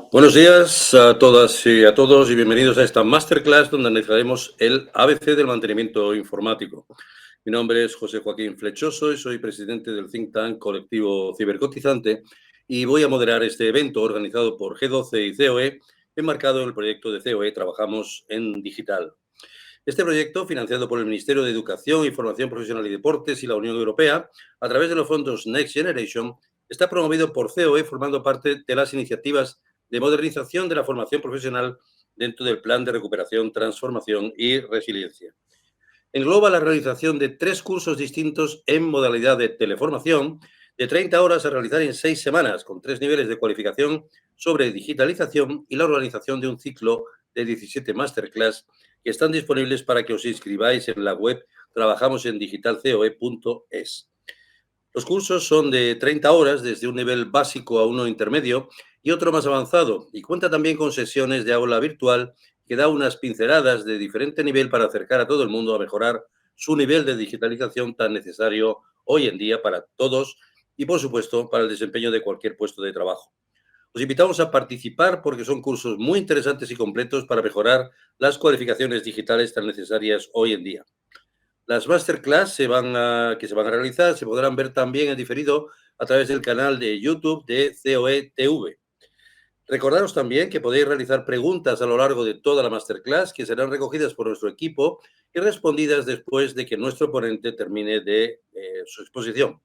Buenos días a todas y a todos y bienvenidos a esta masterclass donde analizaremos el ABC del mantenimiento informático. Mi nombre es José Joaquín Flechoso y soy presidente del think tank colectivo Cibercotizante y voy a moderar este evento organizado por G12 y COE, enmarcado en el proyecto de COE Trabajamos en Digital. Este proyecto, financiado por el Ministerio de Educación y Formación Profesional y Deportes y la Unión Europea, a través de los fondos Next Generation, está promovido por COE, formando parte de las iniciativas de modernización de la formación profesional dentro del Plan de Recuperación, Transformación y Resiliencia. Engloba la realización de 3 cursos distintos en modalidad de teleformación, de 30 horas a realizar en 6 semanas, con 3 niveles de cualificación sobre digitalización y la organización de un ciclo de 17 masterclass que están disponibles para que os inscribáis en la web trabajamosendigitalcoe.es. Los cursos son de 30 horas, desde un nivel básico a uno intermedio y otro más avanzado, y cuenta también con sesiones de aula virtual que da unas pinceladas de diferente nivel para acercar a todo el mundo a mejorar su nivel de digitalización tan necesario hoy en día para todos y, por supuesto, para el desempeño de cualquier puesto de trabajo. Os invitamos a participar porque son cursos muy interesantes y completos para mejorar las cualificaciones digitales tan necesarias hoy en día. Las masterclass que se van a realizar se podrán ver también en diferido a través del canal de YouTube de COE TV. Recordaros también que podéis realizar preguntas a lo largo de toda la masterclass que serán recogidas por nuestro equipo y respondidas después de que nuestro ponente termine de su exposición.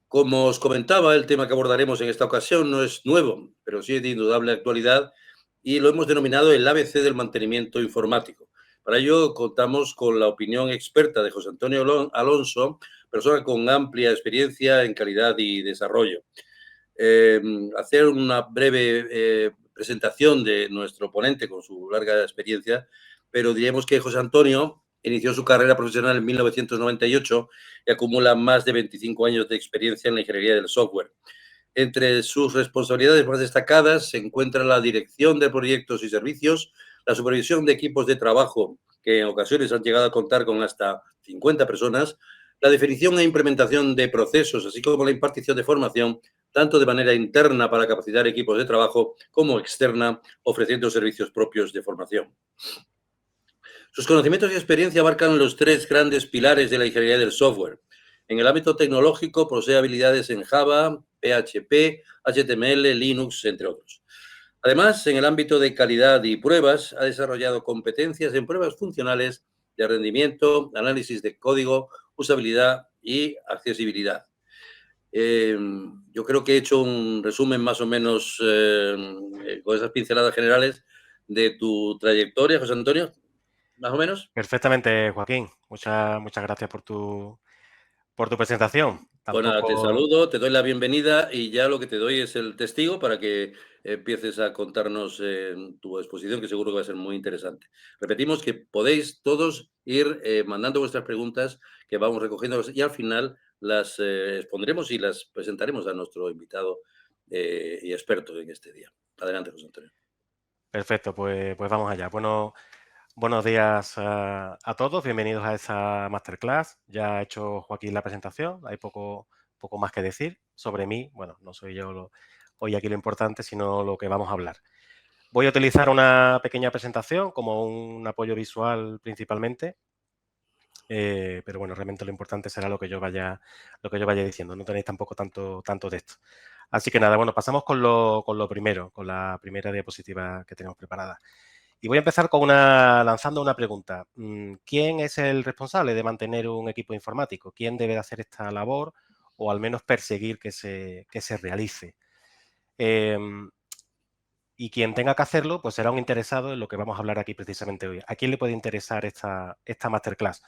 Como os comentaba, el tema que abordaremos en esta ocasión no es nuevo, pero sí es de indudable actualidad y lo hemos denominado el ABC del mantenimiento informático. Para ello contamos con la opinión experta de José Antonio Alonso, persona con amplia experiencia en calidad y desarrollo. Hacer una breve presentación de nuestro ponente con su larga experiencia, pero diremos que José Antonio inició su carrera profesional en 1998 y acumula más de 25 años de experiencia en la ingeniería del software. Entre sus responsabilidades más destacadas se encuentra la dirección de proyectos y servicios, la supervisión de equipos de trabajo, que en ocasiones han llegado a contar con hasta 50 personas, la definición e implementación de procesos, así como la impartición de formación, tanto de manera interna para capacitar equipos de trabajo como externa, ofreciendo servicios propios de formación. Sus conocimientos y experiencia abarcan los 3 grandes pilares de la ingeniería del software. En el ámbito tecnológico posee habilidades en Java, PHP, HTML, Linux, entre otros. Además, en el ámbito de calidad y pruebas, ha desarrollado competencias en pruebas funcionales de rendimiento, análisis de código, usabilidad y accesibilidad. Yo creo que he hecho un resumen más o menos con esas pinceladas generales de tu trayectoria, José Antonio, más o menos. Perfectamente, Joaquín. Muchas gracias por tu presentación. Pues nada, te Tampoco, saludo, te doy la bienvenida y ya lo que te doy es el testigo para que empieces a contarnos tu exposición, que seguro que va a ser muy interesante. Repetimos que podéis todos ir mandando vuestras preguntas, que vamos recogiendo y al final las expondremos y las presentaremos a nuestro invitado y experto en este día. Adelante, José Antonio. perfecto, pues vamos allá. Buenos días a todos, bienvenidos a esta masterclass. Ya ha hecho Joaquín la presentación, hay poco más que decir sobre mí. Bueno, no soy yo hoy aquí lo importante, sino lo que vamos a hablar. Voy a utilizar una pequeña presentación como un apoyo visual principalmente. Pero bueno, realmente lo importante será lo que yo vaya diciendo. No tenéis tampoco tanto texto. Así que nada, bueno, pasamos con lo primero, con la primera diapositiva que tenemos preparada. Y voy a empezar lanzando una pregunta. ¿Quién es el responsable de mantener un equipo informático? ¿Quién debe de hacer esta labor o al menos perseguir que se realice? Y quien tenga que hacerlo, pues será un interesado en lo que vamos a hablar aquí precisamente hoy. ¿A quién le puede interesar esta masterclass?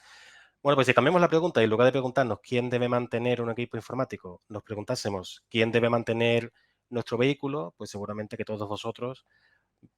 Bueno, pues si cambiamos la pregunta y en lugar de preguntarnos quién debe mantener un equipo informático, nos preguntásemos quién debe mantener nuestro vehículo, pues seguramente que todos vosotros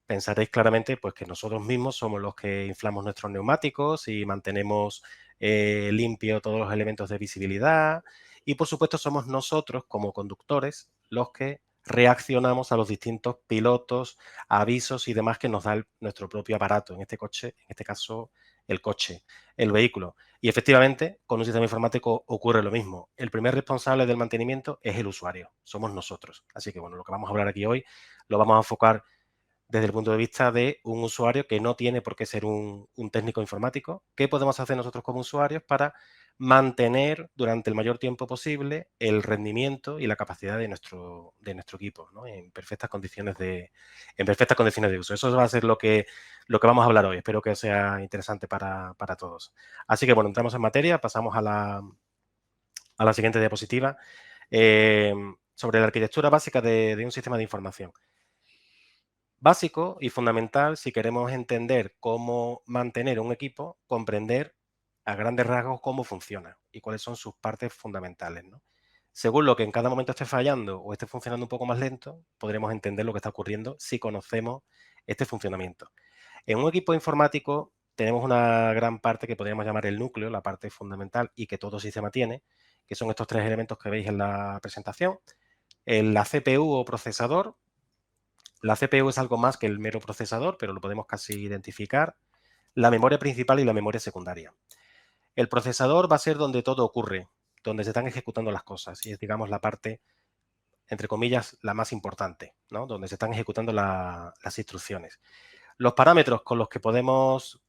pensaréis claramente pues que nosotros mismos somos los que inflamos nuestros neumáticos y mantenemos limpio todos los elementos de visibilidad y por supuesto somos nosotros como conductores los que reaccionamos a los distintos pilotos, avisos y demás que nos da nuestro propio aparato, en este coche, en este caso el coche, el vehículo. Y efectivamente, con un sistema informático ocurre lo mismo. El primer responsable del mantenimiento es el usuario, somos nosotros. Así que, bueno, lo que vamos a hablar aquí hoy lo vamos a enfocar desde el punto de vista de un usuario que no tiene por qué ser un técnico informático. ¿Qué podemos hacer nosotros como usuarios para mantener durante el mayor tiempo posible el rendimiento y la capacidad de nuestro equipo, ¿no? En perfectas condiciones de uso? Eso va a ser lo que vamos a hablar hoy. Espero que sea interesante para todos. Así que, bueno, entramos en materia, pasamos a la siguiente diapositiva. Sobre la arquitectura básica de un sistema de información. Básico y fundamental si queremos entender cómo mantener un equipo, comprender a grandes rasgos cómo funciona y cuáles son sus partes fundamentales, ¿no? Según lo que en cada momento esté fallando o esté funcionando un poco más lento, podremos entender lo que está ocurriendo si conocemos este funcionamiento. En un equipo informático tenemos una gran parte que podríamos llamar el núcleo, la parte fundamental y que todo sistema tiene, que son estos tres elementos que veis en la presentación. La CPU o procesador. La CPU es algo más que el mero procesador, pero lo podemos casi identificar. La memoria principal y la memoria secundaria. El procesador va a ser donde todo ocurre, donde se están ejecutando las cosas y es, digamos, la parte, entre comillas, la más importante, ¿no? Donde se están ejecutando las instrucciones. Los parámetros con los que podemos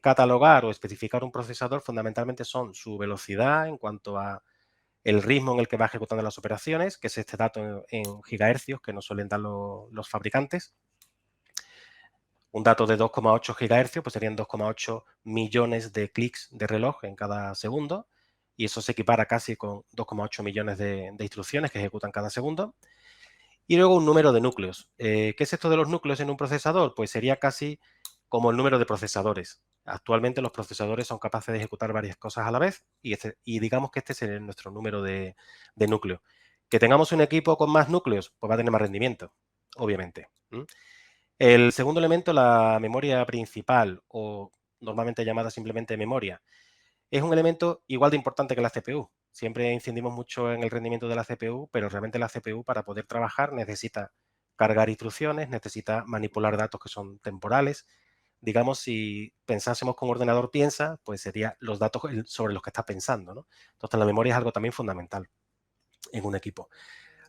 catalogar o especificar un procesador fundamentalmente son su velocidad en cuanto a el ritmo en el que va ejecutando las operaciones, que es este dato en gigahercios que nos suelen dar los fabricantes. Un dato de 2,8 gigahercios, pues serían 2,8 millones de clics de reloj en cada segundo, y eso se equipara casi con 2,8 millones de instrucciones que ejecutan cada segundo. Y luego un número de núcleos. ¿Qué es esto de los núcleos en un procesador? Pues sería casi como el número de procesadores. Actualmente los procesadores son capaces de ejecutar varias cosas a la vez y digamos que este es nuestro número de núcleo. Que tengamos un equipo con más núcleos, pues va a tener más rendimiento, obviamente. El segundo elemento, la memoria principal o normalmente llamada simplemente memoria, es un elemento igual de importante que la CPU. Siempre incidimos mucho en el rendimiento de la CPU, pero realmente la CPU para poder trabajar necesita cargar instrucciones, necesita manipular datos que son temporales. Digamos, si pensásemos que un ordenador piensa, pues serían los datos sobre los que está pensando, ¿no? Entonces, la memoria es algo también fundamental en un equipo.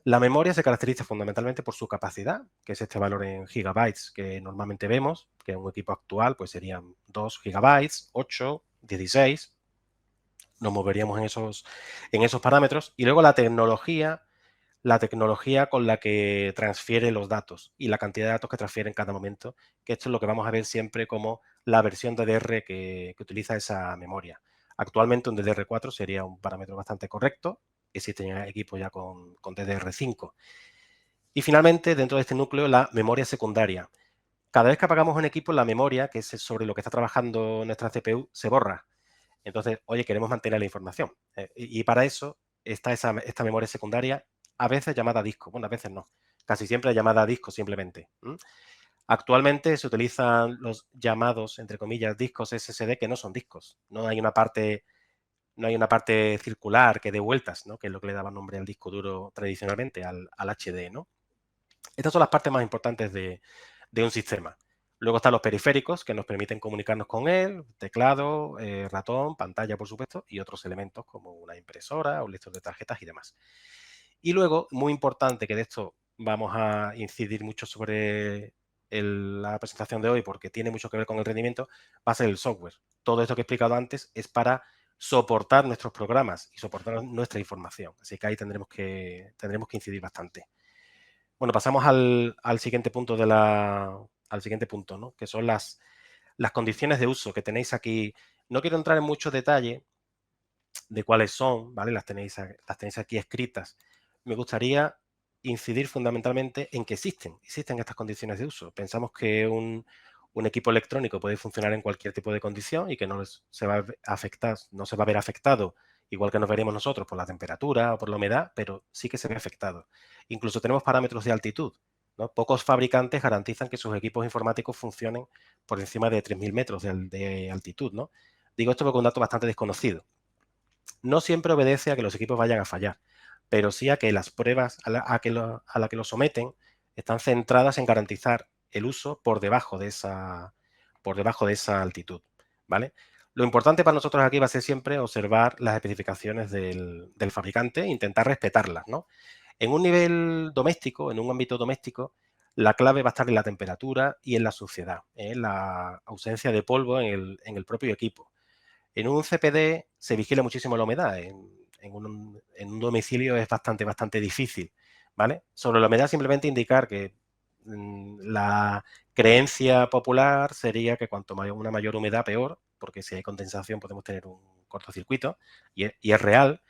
La memoria se caracteriza fundamentalmente por su capacidad, que es este valor en gigabytes que normalmente vemos, que en un equipo actual pues serían 2 gigabytes, 8, 16. Nos moveríamos en esos parámetros. Y luego la tecnología con la que transfiere los datos y la cantidad de datos que transfiere en cada momento, que esto es lo que vamos a ver siempre como la versión DDR que utiliza esa memoria. Actualmente un DDR4 sería un parámetro bastante correcto. Existen equipos ya con DDR5. Y finalmente, dentro de este núcleo, la memoria secundaria. Cada vez que apagamos un equipo, la memoria, que es sobre lo que está trabajando nuestra CPU, se borra. Entonces, oye, queremos mantener la información. Y para eso está esta memoria secundaria, a veces llamada disco. Bueno, a veces no. Casi siempre llamada disco simplemente. Actualmente se utilizan los llamados, entre comillas, discos SSD, que no son discos. No hay una parte circular que dé vueltas, ¿no? Que es lo que le daba nombre al disco duro tradicionalmente, al HD, ¿no? Estas son las partes más importantes de un sistema. Luego están los periféricos que nos permiten comunicarnos con él, teclado, ratón, pantalla, por supuesto, y otros elementos como una impresora, un lector de tarjetas y demás. Y luego, muy importante, que de esto vamos a incidir mucho sobre la presentación de hoy porque tiene mucho que ver con el rendimiento, va a ser el software. Todo esto que he explicado antes es para soportar nuestros programas y soportar nuestra información. Así que ahí tendremos que incidir bastante. Bueno, pasamos al siguiente punto ¿no? Que son las condiciones de uso que tenéis aquí. No quiero entrar en mucho detalle de cuáles son, ¿vale? Las tenéis aquí escritas. Me gustaría incidir fundamentalmente en que existen estas condiciones de uso. Pensamos que un equipo electrónico puede funcionar en cualquier tipo de condición y que no se va a ver afectado, igual que nos veremos nosotros por la temperatura o por la humedad, pero sí que se ve afectado. Incluso tenemos parámetros de altitud, ¿no? Pocos fabricantes garantizan que sus equipos informáticos funcionen por encima de 3.000 metros de altitud, ¿no? Digo esto porque es un dato bastante desconocido. No siempre obedece a que los equipos vayan a fallar, pero sí a que las pruebas a la que lo someten están centradas en garantizar el uso por debajo de esa altitud. ¿vale? Lo importante para nosotros aquí va a ser siempre observar las especificaciones del fabricante e intentar respetarlas, ¿no? En un nivel doméstico, en un ámbito doméstico, la clave va a estar en la temperatura y en la suciedad, en la ausencia de polvo en el propio equipo. En un CPD se vigila muchísimo la humedad. En un domicilio es bastante difícil, ¿vale? Sobre la humedad simplemente indicar que la creencia popular sería que cuanto una mayor humedad, peor, porque si hay condensación podemos tener un cortocircuito, y es real,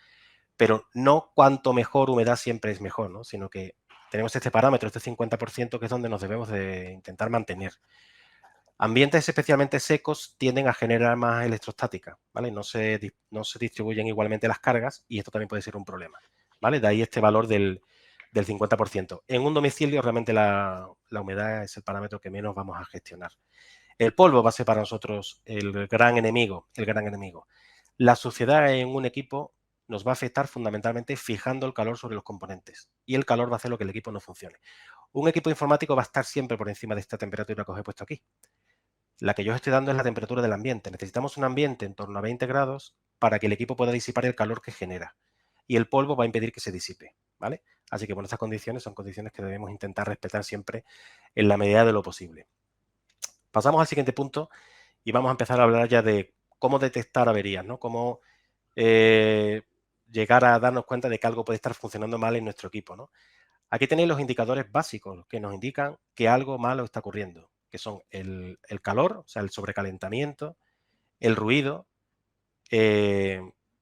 pero no cuanto mejor humedad siempre es mejor, ¿no? Sino que tenemos este parámetro, este 50%, que es donde nos debemos de intentar mantener. Ambientes especialmente secos tienden a generar más electrostática, ¿vale? No se distribuyen igualmente las cargas y esto también puede ser un problema, ¿vale? De ahí este valor del 50%. En un domicilio realmente la humedad es el parámetro que menos vamos a gestionar. El polvo va a ser para nosotros el gran enemigo, La suciedad en un equipo nos va a afectar fundamentalmente fijando el calor sobre los componentes y el calor va a hacer lo que el equipo no funcione. Un equipo informático va a estar siempre por encima de esta temperatura que os he puesto aquí. La que yo os estoy dando es la temperatura del ambiente. Necesitamos un ambiente en torno a 20 grados para que el equipo pueda disipar el calor que genera. Y el polvo va a impedir que se disipe, ¿vale? Así que bueno, estas condiciones son condiciones que debemos intentar respetar siempre en la medida de lo posible. Pasamos al siguiente punto y vamos a empezar a hablar ya de cómo detectar averías, ¿no? Cómo llegar a darnos cuenta de que algo puede estar funcionando mal en nuestro equipo, ¿no? Aquí tenéis los indicadores básicos que nos indican que algo malo está ocurriendo, que son el calor, o sea, el sobrecalentamiento, el ruido,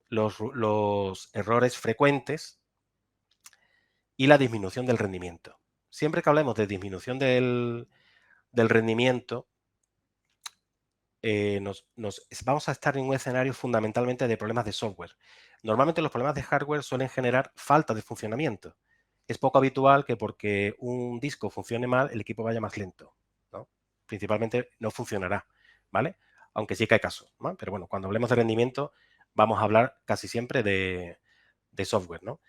los errores frecuentes y la disminución del rendimiento. Siempre que hablemos de disminución del rendimiento, vamos a estar en un escenario fundamentalmente de problemas de software. Normalmente los problemas de hardware suelen generar falta de funcionamiento. Es poco habitual que porque un disco funcione mal, el equipo vaya más lento, ¿no? Principalmente no funcionará, ¿vale? Aunque sí que hay casos, ¿no? Pero bueno, cuando hablemos de rendimiento, vamos a hablar casi siempre de software, ¿no?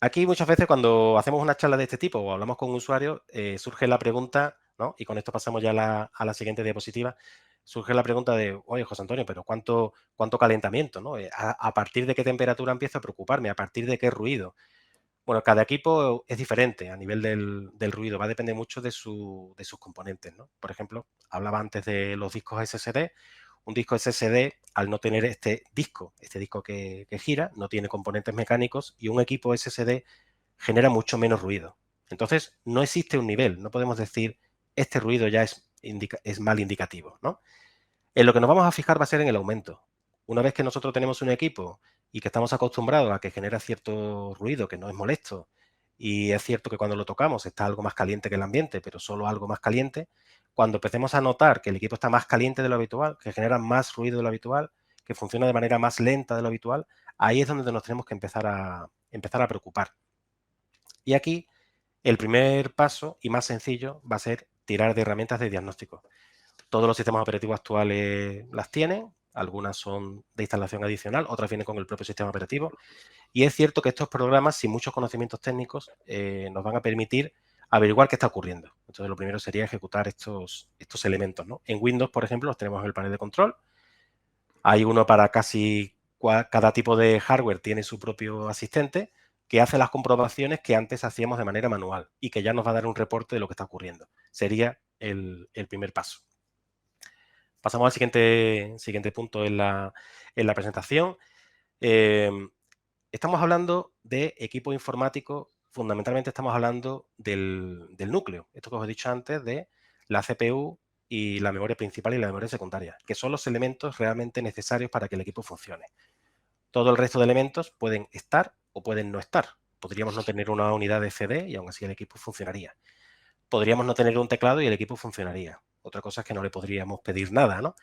Aquí muchas veces cuando hacemos una charla de este tipo o hablamos con un usuario, surge la pregunta, ¿no? Y con esto pasamos ya a la siguiente diapositiva, surge la pregunta de, oye, José Antonio, pero ¿cuánto calentamiento, ¿no? ¿A partir de qué temperatura empiezo a preocuparme? ¿A partir de qué ruido? Bueno, cada equipo es diferente a nivel del ruido, va a depender mucho de sus componentes, ¿no? Por ejemplo, hablaba antes de los discos SSD. Un disco SSD, al no tener este disco que gira, no tiene componentes mecánicos y un equipo SSD genera mucho menos ruido. Entonces, no existe un nivel, no podemos decir este ruido ya es mal indicativo, ¿no? En lo que nos vamos a fijar va a ser en el aumento. Una vez que nosotros tenemos un equipo y que estamos acostumbrados a que genera cierto ruido que no es molesto, y es cierto que cuando lo tocamos está algo más caliente que el ambiente, pero solo algo más caliente, cuando empecemos a notar que el equipo está más caliente de lo habitual, que genera más ruido de lo habitual, que funciona de manera más lenta de lo habitual, ahí es donde nos tenemos que empezar a preocupar. Y aquí el primer paso y más sencillo va a ser tirar de herramientas de diagnóstico. Todos los sistemas operativos actuales las tienen, algunas son de instalación adicional, otras vienen con el propio sistema operativo. Y es cierto que estos programas, sin muchos conocimientos técnicos, nos van a permitir averiguar qué está ocurriendo. Entonces, lo primero sería ejecutar estos elementos, ¿no? En Windows, por ejemplo, los tenemos en el panel de control. Hay uno para cada tipo de hardware, tiene su propio asistente que hace las comprobaciones que antes hacíamos de manera manual y que ya nos va a dar un reporte de lo que está ocurriendo. Sería el primer paso. Pasamos al siguiente punto en la presentación. Estamos hablando de equipo informático, fundamentalmente estamos hablando del núcleo, esto que os he dicho antes de la CPU y la memoria principal y la memoria secundaria, que son los elementos realmente necesarios para que el equipo funcione. Todo el resto de elementos pueden estar o pueden no estar. Podríamos no tener una unidad de CD y aún así el equipo funcionaría. Podríamos no tener un teclado y el equipo funcionaría. Otra cosa es que no le podríamos pedir nada, ¿no?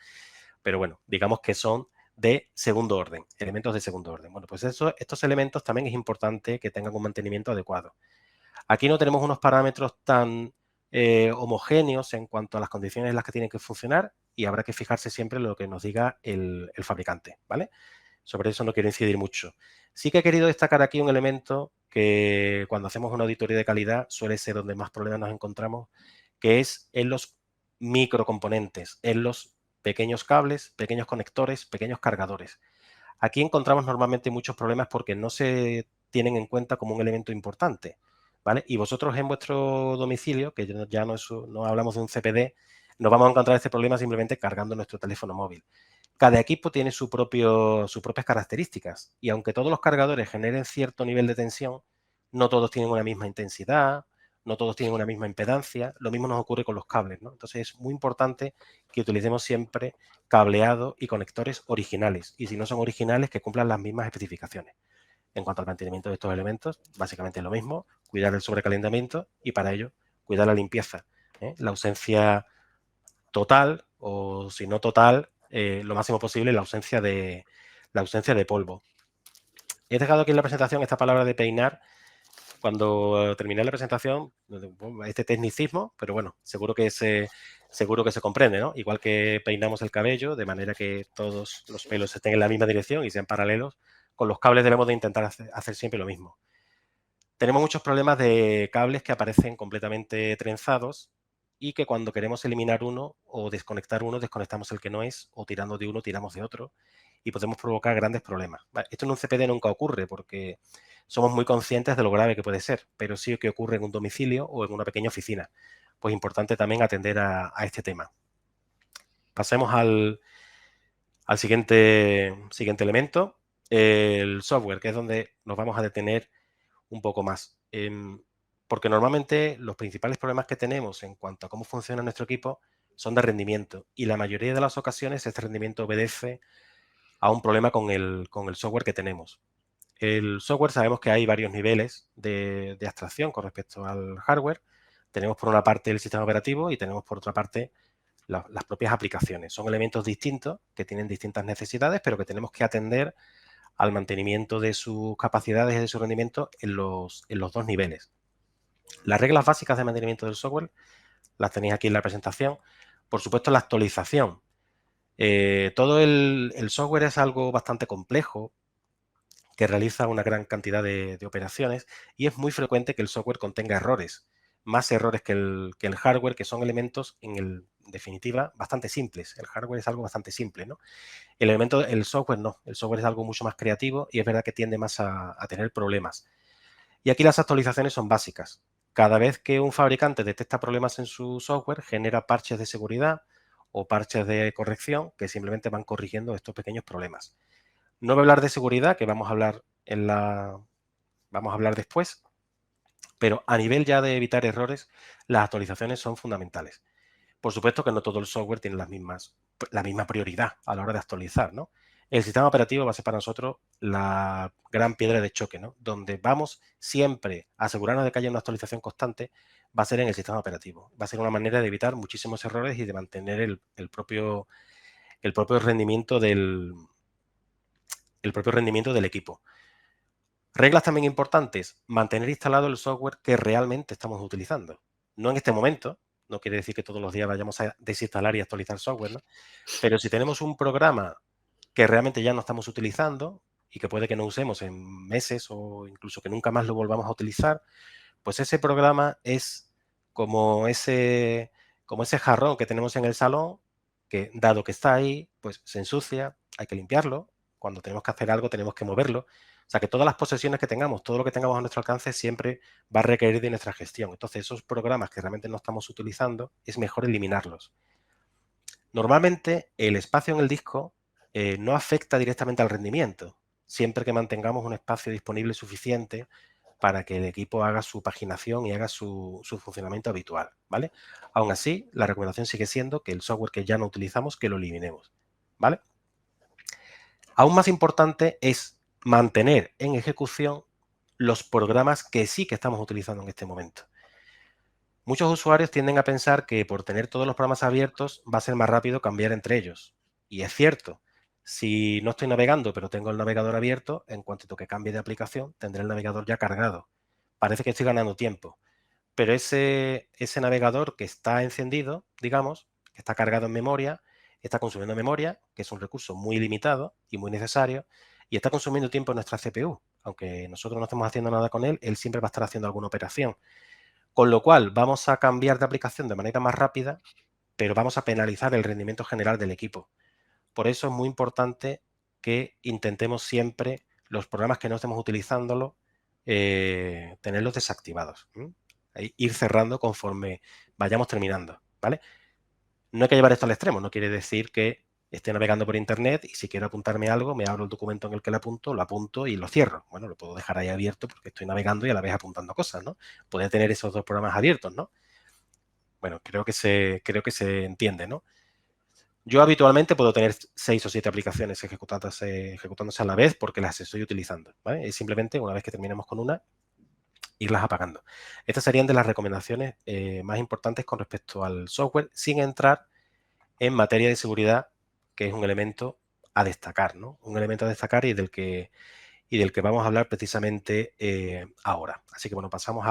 Pero bueno, digamos que son de segundo orden, elementos de segundo orden. Bueno, pues estos elementos también es importante que tengan un mantenimiento adecuado. Aquí no tenemos unos parámetros tan homogéneos en cuanto a las condiciones en las que tienen que funcionar y habrá que fijarse siempre en lo que nos diga el fabricante, ¿vale? Sobre eso no quiero incidir mucho. Sí que he querido destacar aquí un elemento que cuando hacemos una auditoría de calidad suele ser donde más problemas nos encontramos, que es en los microcomponentes, en los pequeños cables, pequeños conectores, pequeños cargadores. Aquí encontramos normalmente muchos problemas porque no se tienen en cuenta como un elemento importante, ¿vale? Y vosotros en vuestro domicilio, que ya no hablamos de un CPD, nos vamos a encontrar este problema simplemente cargando nuestro teléfono móvil. Cada equipo tiene sus propias características y aunque todos los cargadores generen cierto nivel de tensión, no todos tienen una misma intensidad, no todos tienen una misma impedancia. Lo mismo nos ocurre con los cables, ¿no? Entonces es muy importante que utilicemos siempre cableado y conectores originales y si no son originales que cumplan las mismas especificaciones. En cuanto al mantenimiento de estos elementos, básicamente es lo mismo, cuidar el sobrecalentamiento y para ello cuidar la limpieza, ¿eh? La ausencia total o si no total, lo máximo posible la ausencia de polvo. He dejado aquí en la presentación esta palabra de peinar. Cuando terminé la presentación, este tecnicismo, pero bueno, seguro que se comprende, ¿no? Igual que peinamos el cabello de manera que todos los pelos estén en la misma dirección y sean paralelos, con los cables debemos de intentar hacer siempre lo mismo. Tenemos muchos problemas de cables que aparecen completamente trenzados y que cuando queremos eliminar uno o desconectar uno, desconectamos el que no es, o tirando de uno, tiramos de otro, y podemos provocar grandes problemas. Esto en un CPD nunca ocurre porque somos muy conscientes de lo grave que puede ser, pero sí que ocurre en un domicilio o en una pequeña oficina. Pues importante también atender a este tema. Pasemos al siguiente elemento, el software, que es donde nos vamos a detener un poco más. Porque normalmente los principales problemas que tenemos en cuanto a cómo funciona nuestro equipo son de rendimiento y la mayoría de las ocasiones este rendimiento obedece a un problema con el software que tenemos. El software sabemos que hay varios niveles de abstracción con respecto al hardware. Tenemos por una parte el sistema operativo y tenemos por otra parte las propias aplicaciones. Son elementos distintos que tienen distintas necesidades, pero que tenemos que atender al mantenimiento de sus capacidades y de su rendimiento en los dos niveles. Las reglas básicas de mantenimiento del software las tenéis aquí en la presentación. Por supuesto, la actualización. Todo el software es algo bastante complejo que realiza una gran cantidad de operaciones y es muy frecuente que el software contenga errores, más errores que el hardware, que son elementos, en definitiva, bastante simples. El hardware es algo bastante simple, ¿no? El software no. El software es algo mucho más creativo y es verdad que tiende más a tener problemas. Y aquí las actualizaciones son básicas. Cada vez que un fabricante detecta problemas en su software, genera parches de seguridad o parches de corrección que simplemente van corrigiendo estos pequeños problemas. No voy a hablar de seguridad, que vamos a hablar después, pero a nivel ya de evitar errores, las actualizaciones son fundamentales. Por supuesto que no todo el software tiene la misma prioridad a la hora de actualizar, ¿no? El sistema operativo va a ser para nosotros la gran piedra de choque, ¿no? Donde vamos siempre a asegurarnos de que haya una actualización constante, va a ser en el sistema operativo. Va a ser una manera de evitar muchísimos errores y de mantener el propio rendimiento del equipo. Reglas también importantes, mantener instalado el software que realmente estamos utilizando. No en este momento, no quiere decir que todos los días vayamos a desinstalar y actualizar software, ¿no? Pero si tenemos un programa que realmente ya no estamos utilizando y que puede que no usemos en meses o incluso que nunca más lo volvamos a utilizar, pues ese programa es como ese jarrón que tenemos en el salón, que dado que está ahí, pues se ensucia, hay que limpiarlo. Cuando tenemos que hacer algo tenemos que moverlo. O sea que todas las posesiones que tengamos, todo lo que tengamos a nuestro alcance siempre va a requerir de nuestra gestión. Entonces esos programas que realmente no estamos utilizando es mejor eliminarlos. Normalmente el espacio en el disco no afecta directamente al rendimiento, siempre que mantengamos un espacio disponible suficiente para que el equipo haga su paginación y haga su funcionamiento habitual, ¿vale? Aún así, la recomendación sigue siendo que el software que ya no utilizamos, que lo eliminemos, ¿vale? Aún más importante es mantener en ejecución los programas que sí que estamos utilizando en este momento. Muchos usuarios tienden a pensar que por tener todos los programas abiertos va a ser más rápido cambiar entre ellos. Y es cierto, si no estoy navegando pero tengo el navegador abierto, en cuanto que cambie de aplicación tendré el navegador ya cargado. Parece que estoy ganando tiempo, pero ese navegador que está encendido, digamos, que está cargado en memoria, está consumiendo memoria, que es un recurso muy limitado y muy necesario, y está consumiendo tiempo en nuestra CPU. Aunque nosotros no estemos haciendo nada con él, él siempre va a estar haciendo alguna operación. Con lo cual, vamos a cambiar de aplicación de manera más rápida, pero vamos a penalizar el rendimiento general del equipo. Por eso es muy importante que intentemos siempre los programas que no estemos utilizándolo, tenerlos desactivados. Ir cerrando conforme vayamos terminando, ¿vale? No hay que llevar esto al extremo, no quiere decir que esté navegando por internet y si quiero apuntarme algo, me abro el documento en el que lo apunto y lo cierro. Bueno, lo puedo dejar ahí abierto porque estoy navegando y a la vez apuntando cosas, ¿no? Puede tener esos dos programas abiertos, ¿no? Bueno, creo que se entiende, ¿no? Yo habitualmente puedo tener 6 o 7 aplicaciones ejecutándose a la vez porque las estoy utilizando, ¿vale? Es simplemente, una vez que terminemos con una, irlas apagando. Estas serían de las recomendaciones más importantes con respecto al software, sin entrar en materia de seguridad, que es un elemento a destacar, ¿no? Un elemento a destacar y del que vamos a hablar precisamente ahora. Así que, bueno, pasamos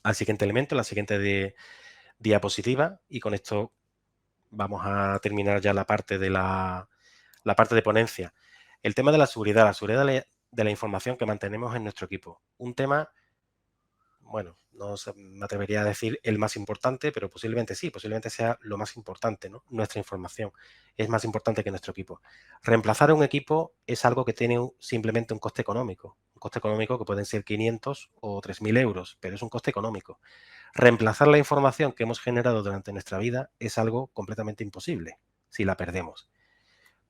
al siguiente elemento, la siguiente diapositiva, y con esto vamos a terminar ya la parte de ponencia. El tema de la seguridad de la información que mantenemos en nuestro equipo. Un tema, bueno, no me atrevería a decir el más importante, pero posiblemente sí, posiblemente sea lo más importante, ¿no? Nuestra información es más importante que nuestro equipo. Reemplazar un equipo es algo que tiene simplemente un coste económico que pueden ser 500 o 3.000 euros, pero es un coste económico. Reemplazar la información que hemos generado durante nuestra vida es algo completamente imposible si la perdemos.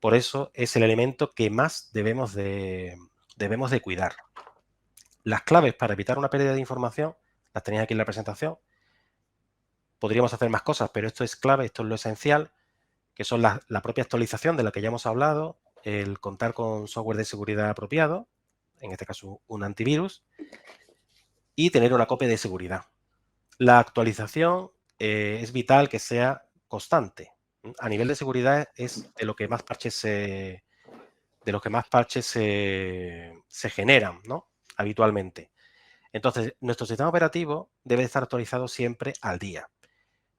Por eso es el elemento que más debemos de cuidar. Las claves para evitar una pérdida de información las tenéis aquí en la presentación. Podríamos hacer más cosas, pero esto es clave, esto es lo esencial, que son la propia actualización de la que ya hemos hablado, el contar con software de seguridad apropiado, en este caso un antivirus, y tener una copia de seguridad. La actualización es vital que sea constante. A nivel de seguridad es de lo que más parches se generan, ¿no? Habitualmente. Entonces, nuestro sistema operativo debe estar actualizado siempre al día.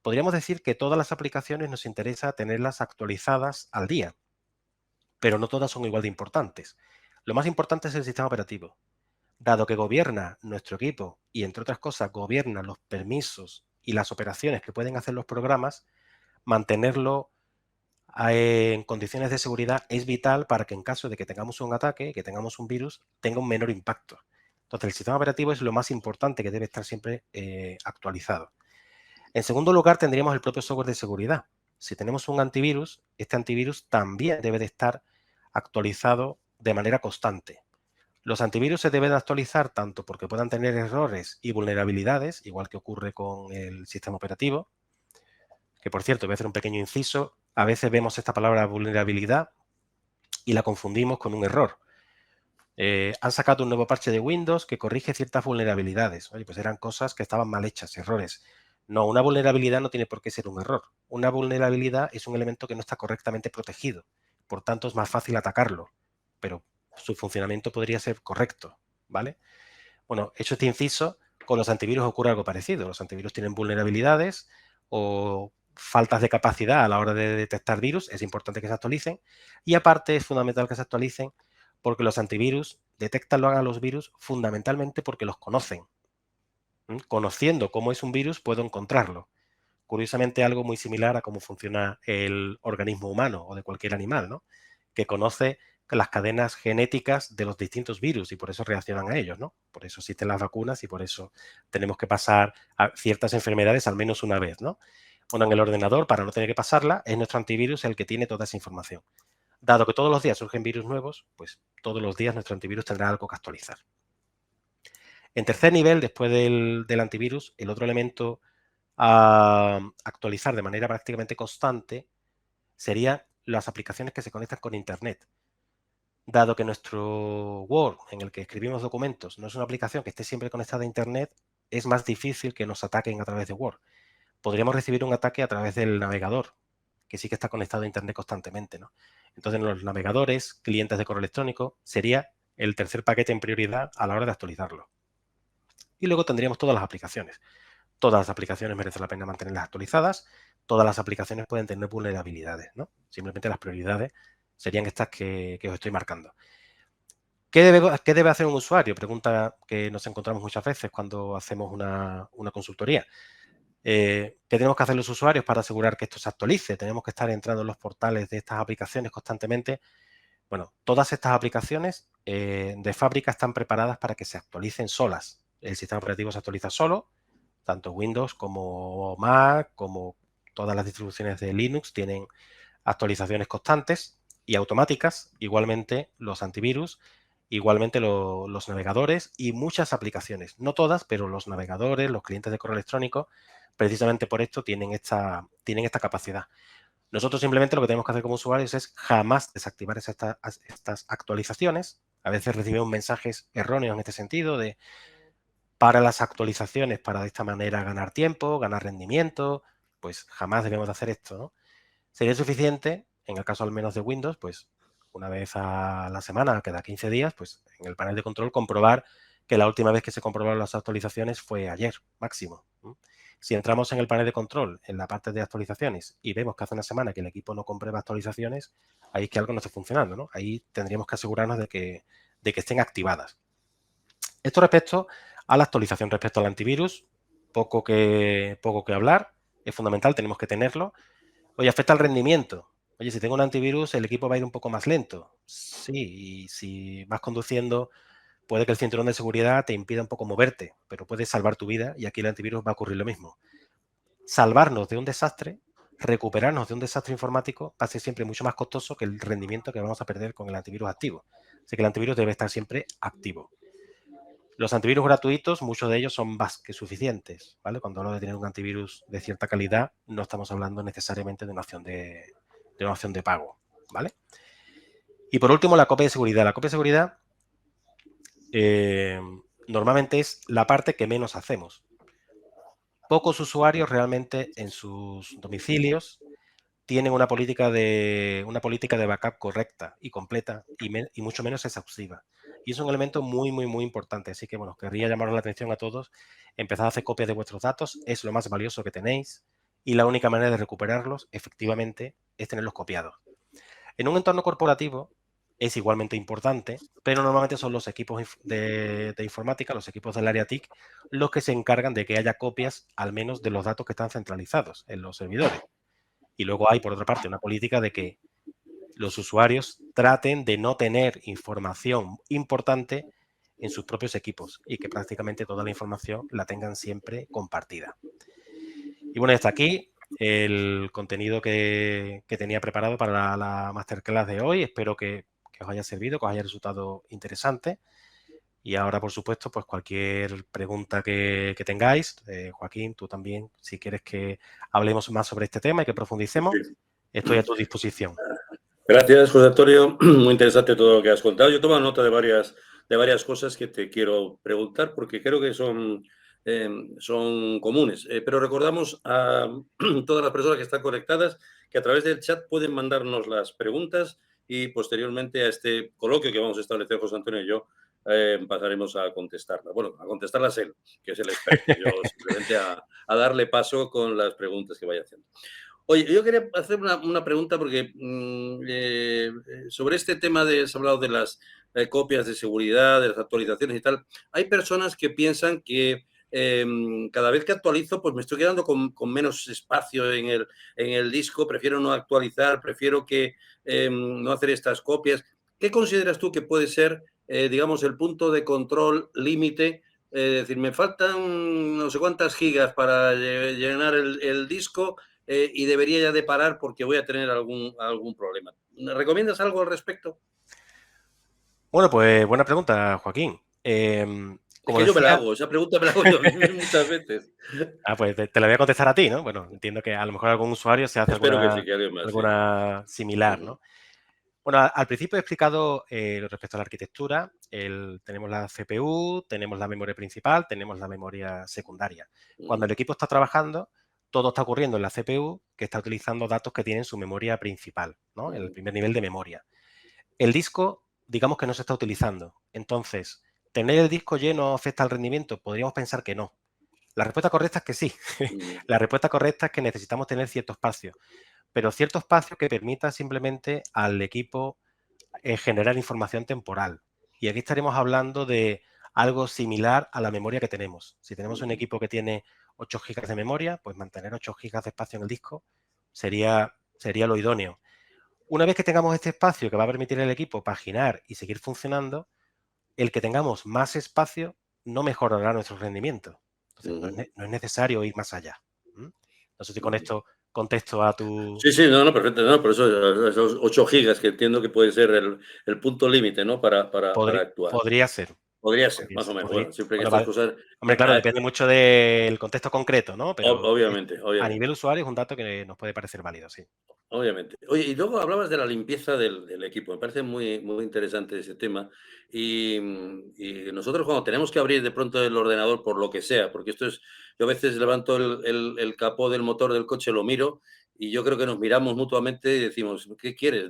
Podríamos decir que todas las aplicaciones nos interesa tenerlas actualizadas al día, pero no todas son igual de importantes. Lo más importante es el sistema operativo. Dado que gobierna nuestro equipo y, entre otras cosas, gobierna los permisos y las operaciones que pueden hacer los programas, mantenerlo en condiciones de seguridad es vital para que en caso de que tengamos un ataque, que tengamos un virus, tenga un menor impacto. Entonces, el sistema operativo es lo más importante que debe estar siempre actualizado. En segundo lugar, tendríamos el propio software de seguridad. Si tenemos un antivirus, este antivirus también debe de estar actualizado de manera constante. Los antivirus se deben actualizar tanto porque puedan tener errores y vulnerabilidades, igual que ocurre con el sistema operativo, que por cierto, voy a hacer un pequeño inciso, a veces vemos esta palabra vulnerabilidad y la confundimos con un error. Han sacado un nuevo parche de Windows que corrige ciertas vulnerabilidades. Oye, pues eran cosas que estaban mal hechas, errores. No, una vulnerabilidad no tiene por qué ser un error. Una vulnerabilidad es un elemento que no está correctamente protegido. Por tanto, es más fácil atacarlo, pero su funcionamiento podría ser correcto, ¿vale? Bueno, hecho este inciso, con los antivirus ocurre algo parecido. Los antivirus tienen vulnerabilidades o faltas de capacidad a la hora de detectar virus. Es importante que se actualicen. Y aparte es fundamental que se actualicen porque los antivirus detectan a los virus fundamentalmente porque los conocen. Conociendo cómo es un virus, puedo encontrarlo. Curiosamente, algo muy similar a cómo funciona el organismo humano o de cualquier animal, ¿no? Que conoce las cadenas genéticas de los distintos virus y por eso reaccionan a ellos, ¿no? Por eso existen las vacunas y por eso tenemos que pasar a ciertas enfermedades al menos una vez, ¿no? Bueno, en el ordenador, para no tener que pasarla, es nuestro antivirus el que tiene toda esa información. Dado que todos los días surgen virus nuevos, pues todos los días nuestro antivirus tendrá algo que actualizar. En tercer nivel, después del antivirus, el otro elemento a actualizar de manera prácticamente constante serían las aplicaciones que se conectan con Internet. Dado que nuestro Word, en el que escribimos documentos, no es una aplicación que esté siempre conectada a Internet, es más difícil que nos ataquen a través de Word. Podríamos recibir un ataque a través del navegador, que sí que está conectado a Internet constantemente, ¿no? Entonces, los navegadores, clientes de correo electrónico, sería el tercer paquete en prioridad a la hora de actualizarlo. Y luego tendríamos todas las aplicaciones. Todas las aplicaciones merecen la pena mantenerlas actualizadas. Todas las aplicaciones pueden tener vulnerabilidades, ¿no? Simplemente las prioridades serían estas que os estoy marcando. ¿Qué debe hacer un usuario? Pregunta que nos encontramos muchas veces cuando hacemos una consultoría. ¿Qué tenemos que hacer los usuarios para asegurar que esto se actualice? Tenemos que estar entrando en los portales de estas aplicaciones constantemente. Bueno, todas estas aplicaciones de fábrica están preparadas para que se actualicen solas. El sistema operativo se actualiza solo, tanto Windows como Mac, como todas las distribuciones de Linux tienen actualizaciones constantes y automáticas, igualmente los antivirus, igualmente los navegadores y muchas aplicaciones. No todas, pero los navegadores, los clientes de correo electrónico, precisamente por esto tienen esta capacidad. Nosotros simplemente lo que tenemos que hacer como usuarios es jamás desactivar estas actualizaciones. A veces recibimos mensajes erróneos en este sentido de para las actualizaciones para de esta manera ganar tiempo, ganar rendimiento, pues jamás debemos de hacer esto, ¿no? Sería suficiente, en el caso al menos de Windows, pues una vez a la semana, cada 15 días, pues en el panel de control comprobar que la última vez que se comprobaron las actualizaciones fue ayer, máximo. Si entramos en el panel de control, en la parte de actualizaciones, y vemos que hace una semana que el equipo no comprueba actualizaciones, ahí es que algo no está funcionando, ¿no? Ahí tendríamos que asegurarnos de que estén activadas. Esto respecto a la actualización, respecto al antivirus, poco que hablar, es fundamental, tenemos que tenerlo. Oye, afecta al rendimiento. Oye, si tengo un antivirus, el equipo va a ir un poco más lento. Sí, y si vas conduciendo, puede que el cinturón de seguridad te impida un poco moverte, pero puede salvar tu vida y aquí el antivirus va a ocurrir lo mismo. Salvarnos de un desastre, recuperarnos de un desastre informático va a ser siempre mucho más costoso que el rendimiento que vamos a perder con el antivirus activo. Así que el antivirus debe estar siempre activo. Los antivirus gratuitos, muchos de ellos son más que suficientes, ¿vale? Cuando hablo de tener un antivirus de cierta calidad, no estamos hablando necesariamente de una opción de pago, ¿vale? Y por último, la copia de seguridad. La copia de seguridad normalmente es la parte que menos hacemos. Pocos usuarios realmente en sus domicilios tienen una política de backup correcta y completa y mucho menos exhaustiva. Y es un elemento muy, muy, muy importante. Así que, bueno, querría llamaros la atención a todos. Empezad a hacer copias de vuestros datos. Es lo más valioso que tenéis. Y la única manera de recuperarlos, efectivamente, es tenerlos copiados. En un entorno corporativo es igualmente importante, pero normalmente son los equipos de informática, los equipos del área TIC, los que se encargan de que haya copias, al menos, de los datos que están centralizados en los servidores. Y luego hay, por otra parte, una política de que los usuarios traten de no tener información importante en sus propios equipos y que prácticamente toda la información la tengan siempre compartida. Y bueno, hasta aquí el contenido que tenía preparado para la masterclass de hoy. Espero que os haya servido, que os haya resultado interesante. Y ahora, por supuesto, pues cualquier pregunta que tengáis, Joaquín, tú también, si quieres que hablemos más sobre este tema y que profundicemos, Sí. estoy a tu disposición. Gracias, José Antonio. Muy interesante todo lo que has contado. Yo tomo nota de varias cosas que te quiero preguntar porque creo que son comunes. Pero recordamos a todas las personas que están conectadas que a través del chat pueden mandarnos las preguntas y posteriormente a este coloquio que vamos a establecer José Antonio y yo, pasaremos a contestarlas. Bueno, a contestarlas él, que es el experto. Yo simplemente a darle paso con las preguntas que vaya haciendo. Oye, yo quería hacer una pregunta porque sobre este tema se ha hablado de las copias de seguridad, de las actualizaciones y tal. Hay personas que piensan que cada vez que actualizo, pues me estoy quedando con menos espacio en el disco, prefiero no actualizar, prefiero que no hacer estas copias. ¿Qué consideras tú que puede ser, digamos, el punto de control límite? Es decir, me faltan no sé cuántas gigas para llenar el disco y debería ya de parar porque voy a tener algún problema. ¿Me recomiendas algo al respecto? Bueno, pues buena pregunta, Joaquín. Es Como que yo me la decía, hago, esa pregunta me la hago yo muchas veces. pues te la voy a contestar a ti, ¿no? Bueno, entiendo que a lo mejor algún usuario se hace Espero que sí, que alguien más, sí. alguna similar, ¿no? Bueno, al principio he explicado respecto a la arquitectura, tenemos la CPU, tenemos la memoria principal, tenemos la memoria secundaria. Cuando el equipo está trabajando, todo está ocurriendo en la CPU, que está utilizando datos que tienen su memoria principal, ¿no? El primer nivel de memoria. El disco, digamos que no se está utilizando. Entonces, ¿tener el disco lleno afecta al rendimiento? Podríamos pensar que no. La respuesta correcta es que sí. La respuesta correcta es que necesitamos tener cierto espacio, pero cierto espacio que permita simplemente al equipo generar información temporal. Y aquí estaremos hablando de algo similar a la memoria que tenemos. Si tenemos un equipo que tiene 8 gigas de memoria, pues mantener 8 gigas de espacio en el disco sería lo idóneo. Una vez que tengamos este espacio que va a permitir al equipo paginar y seguir funcionando, el que tengamos más espacio no mejorará nuestro rendimiento. Entonces, no es necesario ir más allá. No sé si con esto contesto a tu... Sí, sí, no, perfecto, no, por eso esos 8 gigas que entiendo que puede ser el punto límite, ¿no? Para actuar. Podría ser. Podría ser, más o menos. Bueno, siempre que Bueno, estas vale. cosas, Hombre, claro, depende mucho del contexto concreto, ¿no? Pero obviamente, a obviamente. nivel usuario es un dato que nos puede parecer válido, sí. Obviamente. Oye, y luego hablabas de la limpieza del equipo. Me parece muy, muy interesante ese tema. Y nosotros cuando tenemos que abrir de pronto el ordenador por lo que sea, porque esto es, yo a veces levanto el capó del motor del coche, lo miro y yo creo que nos miramos mutuamente y decimos, ¿qué quieres?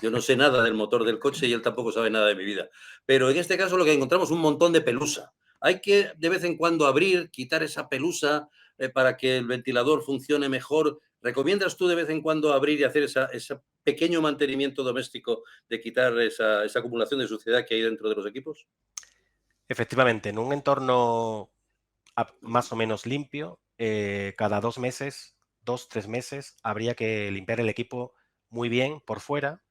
Yo no sé nada del motor del coche y él tampoco sabe nada de mi vida. Pero en este caso lo que encontramos es un montón de pelusa. Hay que de vez en cuando abrir, quitar esa pelusa para que el ventilador funcione mejor. ¿Recomiendas tú de vez en cuando abrir y hacer ese pequeño mantenimiento doméstico de quitar esa acumulación de suciedad que hay dentro de los equipos? Efectivamente, en un entorno más o menos limpio, cada 2 meses, 2, 3 meses, habría que limpiar el equipo muy bien por fuera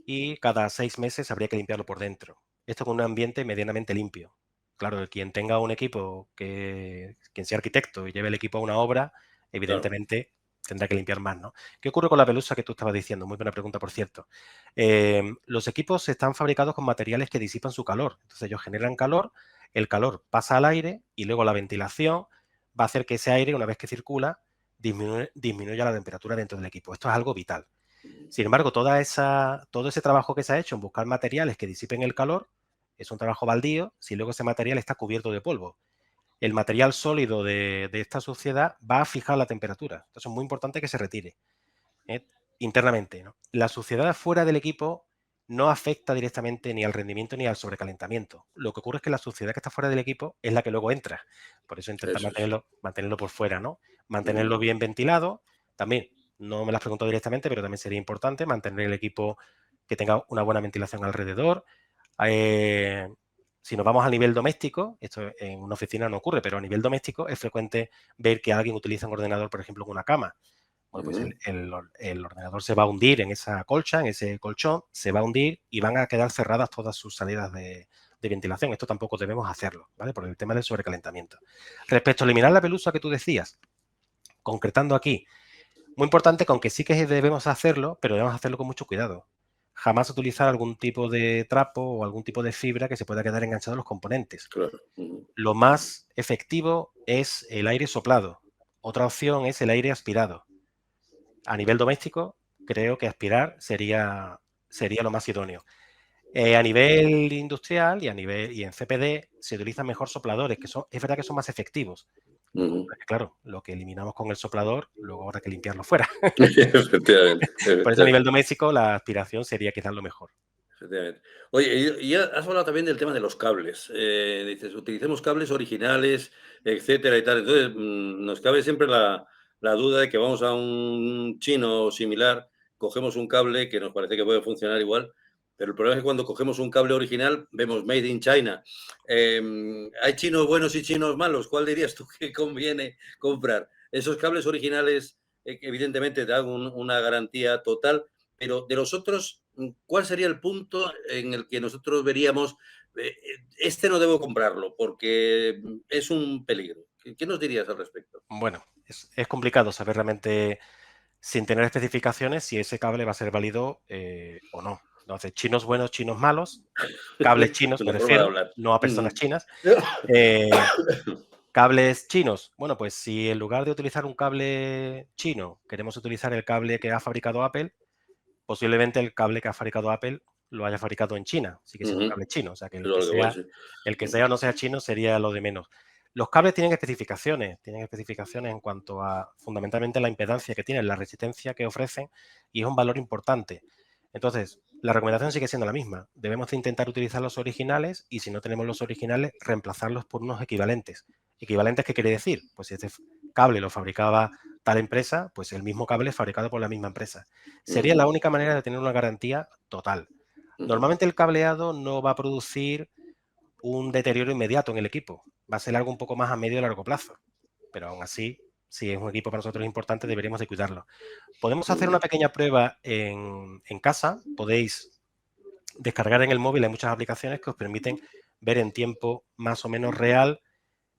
y cada 6 meses habría que limpiarlo por dentro. Esto con un ambiente medianamente limpio. Claro, quien tenga un equipo, quien sea arquitecto y lleve el equipo a una obra, Claro. evidentemente tendrá que limpiar más, ¿no? ¿Qué ocurre con la pelusa que tú estabas diciendo? Muy buena pregunta, por cierto. Los equipos están fabricados con materiales que disipan su calor. Entonces ellos generan calor, el calor pasa al aire y luego la ventilación va a hacer que ese aire, una vez que circula, disminuya la temperatura dentro del equipo. Esto es algo vital. Sin embargo, todo ese trabajo que se ha hecho en buscar materiales que disipen el calor es un trabajo baldío si luego ese material está cubierto de polvo. El material sólido de esta suciedad va a fijar la temperatura. Entonces es muy importante que se retire internamente, ¿no? La suciedad fuera del equipo no afecta directamente ni al rendimiento ni al sobrecalentamiento. Lo que ocurre es que la suciedad que está fuera del equipo es la que luego entra. Por eso intenta Eso es. mantenerlo por fuera, ¿no? Mantenerlo bien ventilado. También, no me lo has preguntado directamente, pero también sería importante mantener el equipo que tenga una buena ventilación alrededor. Si nos vamos a nivel doméstico, esto en una oficina no ocurre, pero a nivel doméstico es frecuente ver que alguien utiliza un ordenador, por ejemplo, en una cama. Bueno, pues el ordenador se va a hundir en esa colcha, en ese colchón, se va a hundir y van a quedar cerradas todas sus salidas de ventilación. Esto tampoco debemos hacerlo, ¿vale? Por el tema del sobrecalentamiento. Respecto a eliminar la pelusa que tú decías, concretando aquí, muy importante que aunque sí que debemos hacerlo, pero debemos hacerlo con mucho cuidado. Jamás utilizar algún tipo de trapo o algún tipo de fibra que se pueda quedar enganchado a los componentes. Claro. Lo más efectivo es el aire soplado. Otra opción es el aire aspirado. A nivel doméstico, creo que aspirar sería lo más idóneo. A nivel industrial y en CPD se utilizan mejor sopladores, es verdad que son más efectivos. Porque, claro, lo que eliminamos con el soplador, luego habrá que limpiarlo fuera. Efectivamente, Por eso a nivel efectivamente. doméstico la aspiración sería quizás lo mejor. Efectivamente. Oye, y ya has hablado también del tema de los cables. Dices, utilicemos cables originales, etcétera y tal. Entonces, nos cabe siempre la duda de que vamos a un chino similar, cogemos un cable que nos parece que puede funcionar igual, pero el problema es que cuando cogemos un cable original vemos Made in China. ¿Hay chinos buenos y chinos malos? ¿Cuál dirías tú que conviene comprar? Esos cables originales, que evidentemente te dan una garantía total, pero de los otros, ¿cuál sería el punto en el que nosotros veríamos, este no debo comprarlo porque es un peligro? ¿Qué nos dirías al respecto? Bueno, es complicado saber realmente, sin tener especificaciones, si ese cable va a ser válido o no. Entonces, chinos buenos, chinos malos, cables chinos me Una forma de refiero, hablar. no a personas chinas. Cables chinos. Bueno, pues si en lugar de utilizar un cable chino queremos utilizar el cable que ha fabricado Apple, posiblemente el cable que ha fabricado Apple lo haya fabricado en China, sigue siendo un cable chino, o sea que Lo que voy, sí. el que sea o no sea chino sería lo de menos. Los cables tienen especificaciones en cuanto a fundamentalmente la impedancia que tienen, la resistencia que ofrecen y es un valor importante. Entonces, la recomendación sigue siendo la misma. Debemos de intentar utilizar los originales y si no tenemos los originales, reemplazarlos por unos equivalentes. ¿Equivalentes qué quiere decir? Pues si este cable lo fabricaba tal empresa, pues el mismo cable es fabricado por la misma empresa. Sería la única manera de tener una garantía total. Normalmente el cableado no va a producir un deterioro inmediato en el equipo. Va a ser algo un poco más a medio y largo plazo. pero aún así, si es un equipo para nosotros importante, deberíamos de cuidarlo. Podemos hacer una pequeña prueba en casa. Podéis descargar en el móvil, hay muchas aplicaciones que os permiten ver en tiempo más o menos real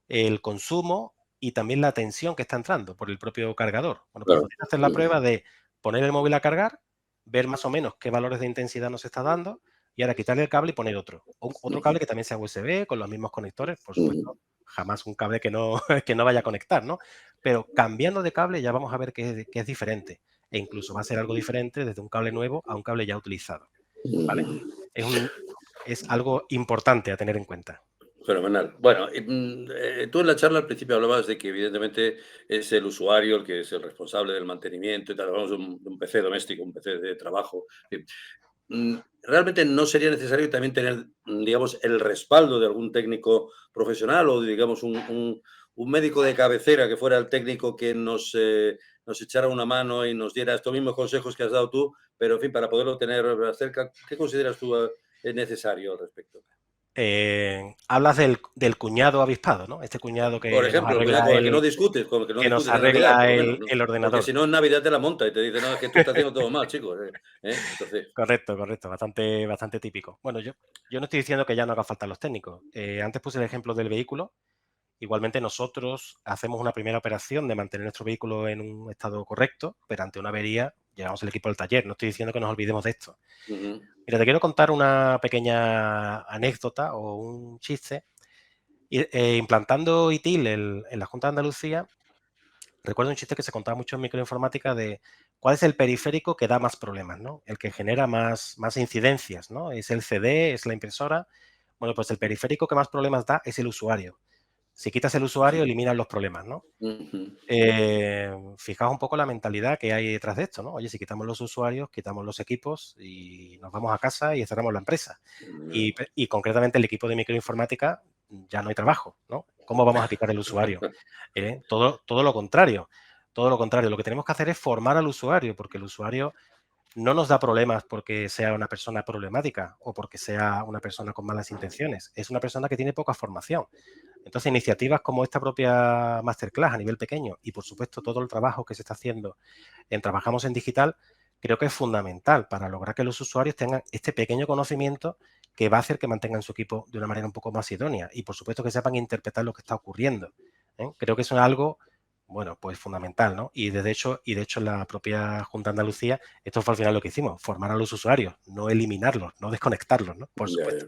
el consumo y también la tensión que está entrando por el propio cargador. Bueno, pues Claro. podéis hacer la prueba de poner el móvil a cargar, ver más o menos qué valores de intensidad nos está dando y ahora quitarle el cable y poner otro. Otro cable que también sea USB, con los mismos conectores, por supuesto, jamás un cable que no, que no vaya a conectar, ¿no? Pero cambiando de cable ya vamos a ver que es diferente e incluso va a ser algo diferente desde un cable nuevo a un cable ya utilizado, ¿vale? Es algo importante a tener en cuenta. Fenomenal. Bueno, tú en la charla al principio hablabas de que evidentemente es el usuario el que es el responsable del mantenimiento y tal. Hablamos de un PC doméstico, un PC de trabajo. ¿Realmente no sería necesario también tener, digamos, el respaldo de algún técnico profesional o, digamos, un médico de cabecera que fuera el técnico que nos echara una mano y nos diera estos mismos consejos que has dado tú, pero, en fin, para poderlo tener cerca? ¿Qué consideras tú necesario al respecto? Hablas del cuñado avispado, ¿no? Este cuñado Por ejemplo, con el que no discutes, con el que no que nos discutes en Navidad, por arregla lo menos, ¿no? el Porque ordenador. si no, en Navidad te la monta y te dice, no, es que tú estás haciendo todo mal, chicos. Entonces, Correcto, bastante típico. Bueno, yo no estoy diciendo que ya no haga falta los técnicos. Antes puse el ejemplo del vehículo. Igualmente nosotros hacemos una primera operación de mantener nuestro vehículo en un estado correcto, pero ante una avería llevamos el equipo al taller. No estoy diciendo que nos olvidemos de esto. Mira, te quiero contar una pequeña anécdota o un chiste. Implantando ITIL en la Junta de Andalucía, recuerdo un chiste que se contaba mucho en microinformática de cuál es el periférico que da más problemas, ¿no? El que genera más incidencias, ¿no? ¿Es el CD? ¿Es la impresora? Bueno, pues el periférico que más problemas da es el usuario. Si quitas el usuario, eliminas los problemas, ¿no? Fijaos un poco la mentalidad que hay detrás de esto, ¿no? Oye, si quitamos los usuarios, quitamos los equipos y nos vamos a casa y cerramos la empresa. Y concretamente el equipo de microinformática ya no hay trabajo, ¿no? ¿Cómo vamos a quitar el usuario? Todo lo contrario. Todo lo contrario. Lo que tenemos que hacer es formar al usuario, porque el usuario no nos da problemas porque sea una persona problemática o porque sea una persona con malas intenciones. Es una persona que tiene poca formación. Entonces, iniciativas como esta propia masterclass a nivel pequeño y, por supuesto, todo el trabajo que se está haciendo en Trabajamos en Digital, creo que es fundamental para lograr que los usuarios tengan este pequeño conocimiento que va a hacer que mantengan su equipo de una manera un poco más idónea y, por supuesto, que sepan interpretar lo que está ocurriendo. Creo que eso es algo, bueno, pues fundamental, ¿no? Y de hecho, en la propia Junta de Andalucía, esto fue al final lo que hicimos, formar a los usuarios, no eliminarlos, no desconectarlos, ¿no? Por supuesto.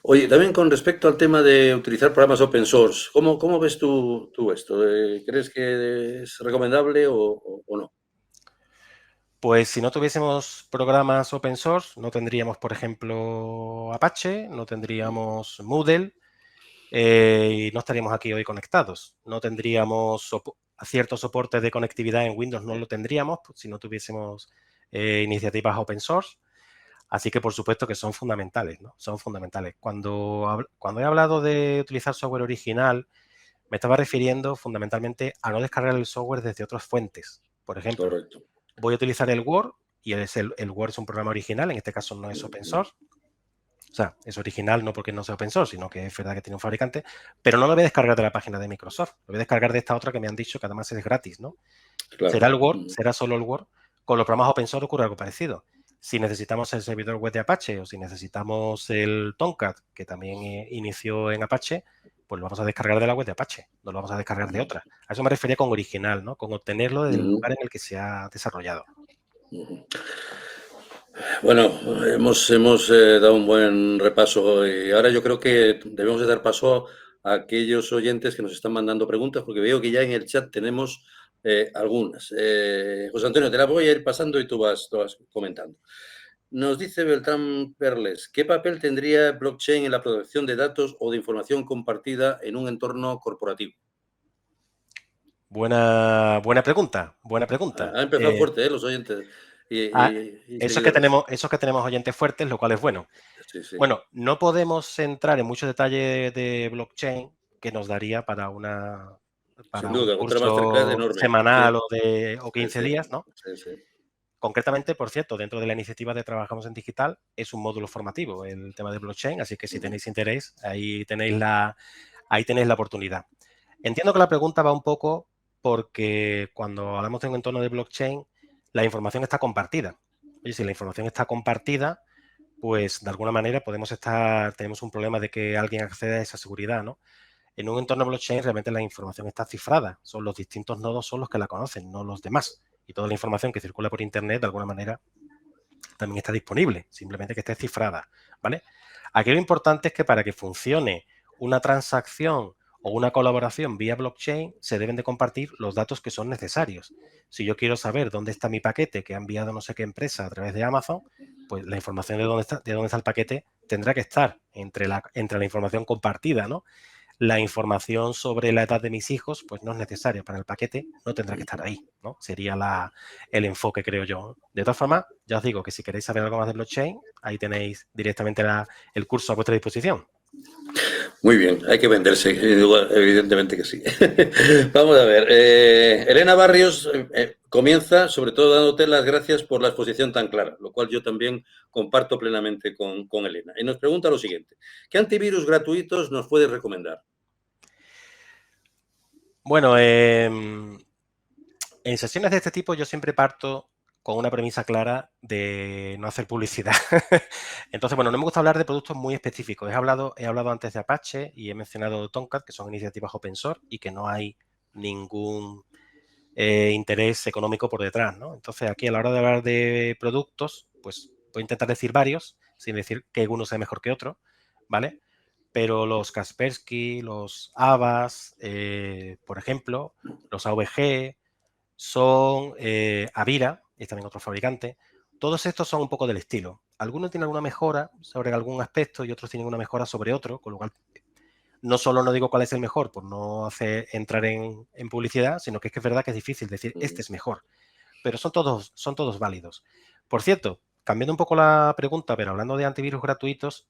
Oye, también con respecto al tema de utilizar programas open source, ¿cómo ves tú esto? ¿Crees que es recomendable o no? Pues si no tuviésemos programas open source, no tendríamos, por ejemplo, Apache, no tendríamos Moodle y no estaríamos aquí hoy conectados. No tendríamos cierto soporte de conectividad en Windows, no lo tendríamos si no tuviésemos iniciativas open source. Así que, por supuesto, que son fundamentales, ¿no? Son fundamentales. Cuando he hablado de utilizar software original, me estaba refiriendo fundamentalmente a no descargar el software desde otras fuentes. Por ejemplo, Correcto. voy a utilizar el Word y el Word es un programa original, en este caso no es open source. O sea, es original no porque no sea open source, sino que es verdad que tiene un fabricante, pero no lo voy a descargar de la página de Microsoft. Lo voy a descargar de esta otra que me han dicho que además es gratis, ¿no? Claro. Será el Word, será solo el Word. Con los programas open source ocurre algo parecido. Si necesitamos el servidor web de Apache o si necesitamos el Tomcat, que también inició en Apache, pues lo vamos a descargar de la web de Apache, no lo vamos a descargar de otra. A eso me refería con original, ¿no? Con obtenerlo del lugar en el que se ha desarrollado. Bueno, hemos dado un buen repaso y ahora yo creo que debemos de dar paso a aquellos oyentes que nos están mandando preguntas, porque veo que ya en el chat tenemos algunas. José Antonio, te las voy a ir pasando y tú vas comentando. Nos dice Beltrán Perles, ¿qué papel tendría blockchain en la protección de datos o de información compartida en un entorno corporativo? Buena pregunta, buena pregunta. Ha empezado fuerte, los oyentes y Eso seguidores. es que tenemos oyentes fuertes, lo cual es bueno. Sí, sí. Bueno, no podemos entrar en mucho detalle de blockchain que nos daría para Sin un duda, otra masterclass curso enorme. semanal Sí, o sí, 15 sí, días, ¿no? sí. Concretamente, por cierto, dentro de la iniciativa de Trabajamos en Digital es un módulo formativo el tema de blockchain, así que si tenéis interés, ahí tenéis la oportunidad. Entiendo que la pregunta va un poco porque cuando hablamos de un entorno de blockchain, la información está compartida. Y si la información está compartida, pues de alguna manera tenemos un problema de que alguien acceda a esa seguridad, ¿no? En un entorno blockchain realmente la información está cifrada. Son los distintos nodos son los que la conocen, no los demás. Y toda la información que circula por Internet, de alguna manera, también está disponible, simplemente que esté cifrada, ¿vale? Aquí lo importante es que para que funcione una transacción o una colaboración vía blockchain, se deben de compartir los datos que son necesarios. Si yo quiero saber dónde está mi paquete que ha enviado no sé qué empresa a través de Amazon, pues la información de dónde está el paquete tendrá que estar entre la información compartida, ¿no? La información sobre la edad de mis hijos, pues no es necesaria para el paquete, no tendrá que estar ahí, ¿no? Sería el enfoque, creo yo. De todas formas, ya os digo que si queréis saber algo más de blockchain, ahí tenéis directamente el curso a vuestra disposición. Muy bien, hay que venderse, evidentemente que sí. Vamos a ver, Elena Barrios comienza sobre todo dándote las gracias por la exposición tan clara, lo cual yo también comparto plenamente con Elena. Y nos pregunta lo siguiente, ¿qué antivirus gratuitos nos puedes recomendar? Bueno, en sesiones de este tipo yo siempre parto con una premisa clara de no hacer publicidad. Entonces, bueno, no me gusta hablar de productos muy específicos. He hablado antes de Apache y he mencionado Tomcat, que son iniciativas open source y que no hay ningún interés económico por detrás, ¿no? Entonces, aquí a la hora de hablar de productos, pues voy a intentar decir varios, sin decir que uno sea mejor que otro, ¿vale? Pero los Kaspersky, los Avast, por ejemplo, los AVG, son Avira, es también otro fabricante. Todos estos son un poco del estilo. Algunos tienen alguna mejora sobre algún aspecto y otros tienen una mejora sobre otro, con lo cual no solo no digo cuál es el mejor por no hacer entrar en publicidad, sino que es verdad que es difícil decir este es mejor. Pero son todos válidos. Por cierto, cambiando un poco la pregunta, pero hablando de antivirus gratuitos,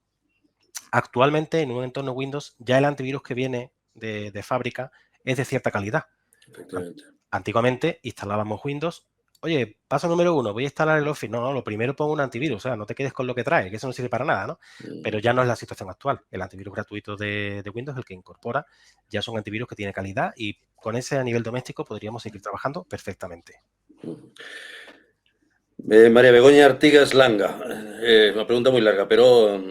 actualmente en un entorno Windows ya el antivirus que viene de fábrica es de cierta calidad. Efectivamente. Antiguamente instalábamos Windows. Oye, paso número 1, voy a instalar el Office. No, lo primero pongo un antivirus, o sea, no te quedes con lo que trae, que eso no sirve para nada, ¿no? Pero ya no es la situación actual. El antivirus gratuito de Windows, el que incorpora, ya son antivirus que tiene calidad y con ese a nivel doméstico podríamos seguir trabajando perfectamente. María Begoña Artigas Langa, una pregunta muy larga, pero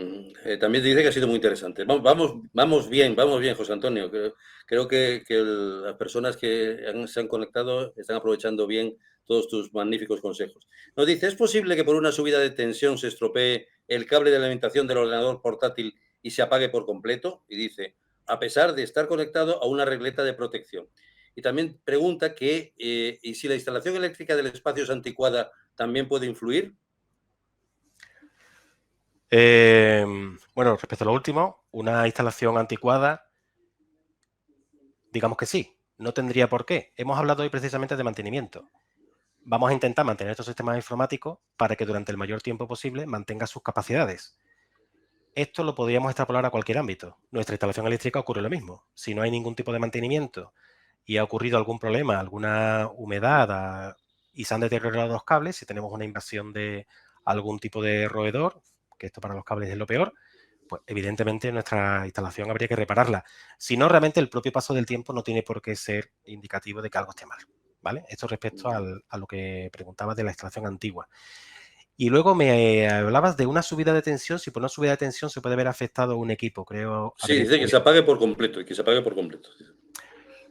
también dice que ha sido muy interesante. Vamos bien, José Antonio. Creo que las personas que se han conectado están aprovechando bien todos tus magníficos consejos. Nos dice, ¿es posible que por una subida de tensión se estropee el cable de alimentación del ordenador portátil y se apague por completo? Y dice, a pesar de estar conectado a una regleta de protección. Y también pregunta que, ¿y si la instalación eléctrica del espacio es anticuada, también puede influir? Bueno, respecto a lo último, una instalación anticuada, digamos que sí, no tendría por qué. Hemos hablado hoy precisamente de mantenimiento. Vamos a intentar mantener estos sistemas informáticos para que durante el mayor tiempo posible mantenga sus capacidades. Esto lo podríamos extrapolar a cualquier ámbito. Nuestra instalación eléctrica ocurre lo mismo. Si no hay ningún tipo de mantenimiento y ha ocurrido algún problema, alguna humedad y se han deteriorado los cables, si tenemos una invasión de algún tipo de roedor, que esto para los cables es lo peor, pues evidentemente nuestra instalación habría que repararla. Si no, realmente el propio paso del tiempo no tiene por qué ser indicativo de que algo esté mal, ¿vale? Esto respecto a lo que preguntabas de la instalación antigua. Y luego me hablabas de una subida de tensión. Si por una subida de tensión se puede ver afectado un equipo, creo Sí, haber dice que entendido. se apague por completo y que se apague por completo.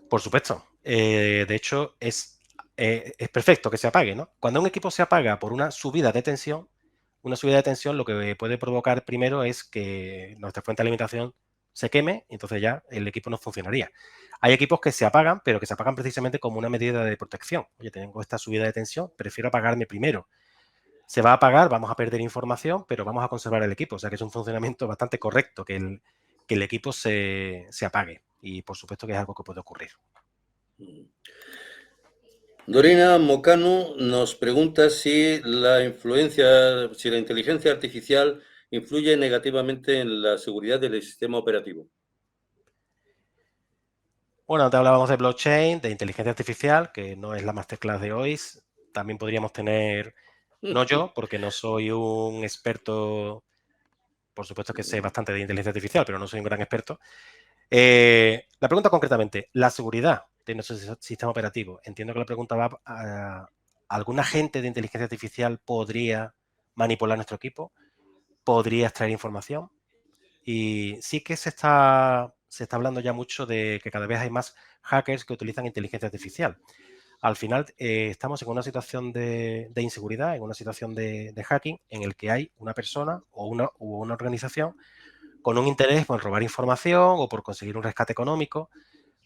Por supuesto. De hecho, es perfecto que se apague, ¿no? Cuando un equipo se apaga por una subida de tensión lo que puede provocar primero es que nuestra fuente de alimentación se queme y entonces ya el equipo no funcionaría. Hay equipos que se apagan, pero que se apagan precisamente como una medida de protección. Oye, tengo esta subida de tensión, prefiero apagarme primero. Se va a apagar, vamos a perder información, pero vamos a conservar el equipo. O sea que es un funcionamiento bastante correcto que el equipo se apague. Y por supuesto que es algo que puede ocurrir. Dorina Mocano nos pregunta si la inteligencia artificial influye negativamente en la seguridad del sistema operativo. Bueno, antes hablábamos de blockchain, de inteligencia artificial, que no es la masterclass de hoy. También podríamos tener, no yo, porque no soy un experto, por supuesto que sé bastante de inteligencia artificial, pero no soy un gran experto. La pregunta concretamente, la seguridad de nuestro sistema operativo. Entiendo que la pregunta va a ¿algún agente de inteligencia artificial podría manipular nuestro equipo? ¿Podría extraer información? Y sí que se está hablando ya mucho de que cada vez hay más hackers que utilizan inteligencia artificial. Al final estamos en una situación de inseguridad, en una situación de hacking en el que hay una persona o una organización con un interés por robar información o por conseguir un rescate económico,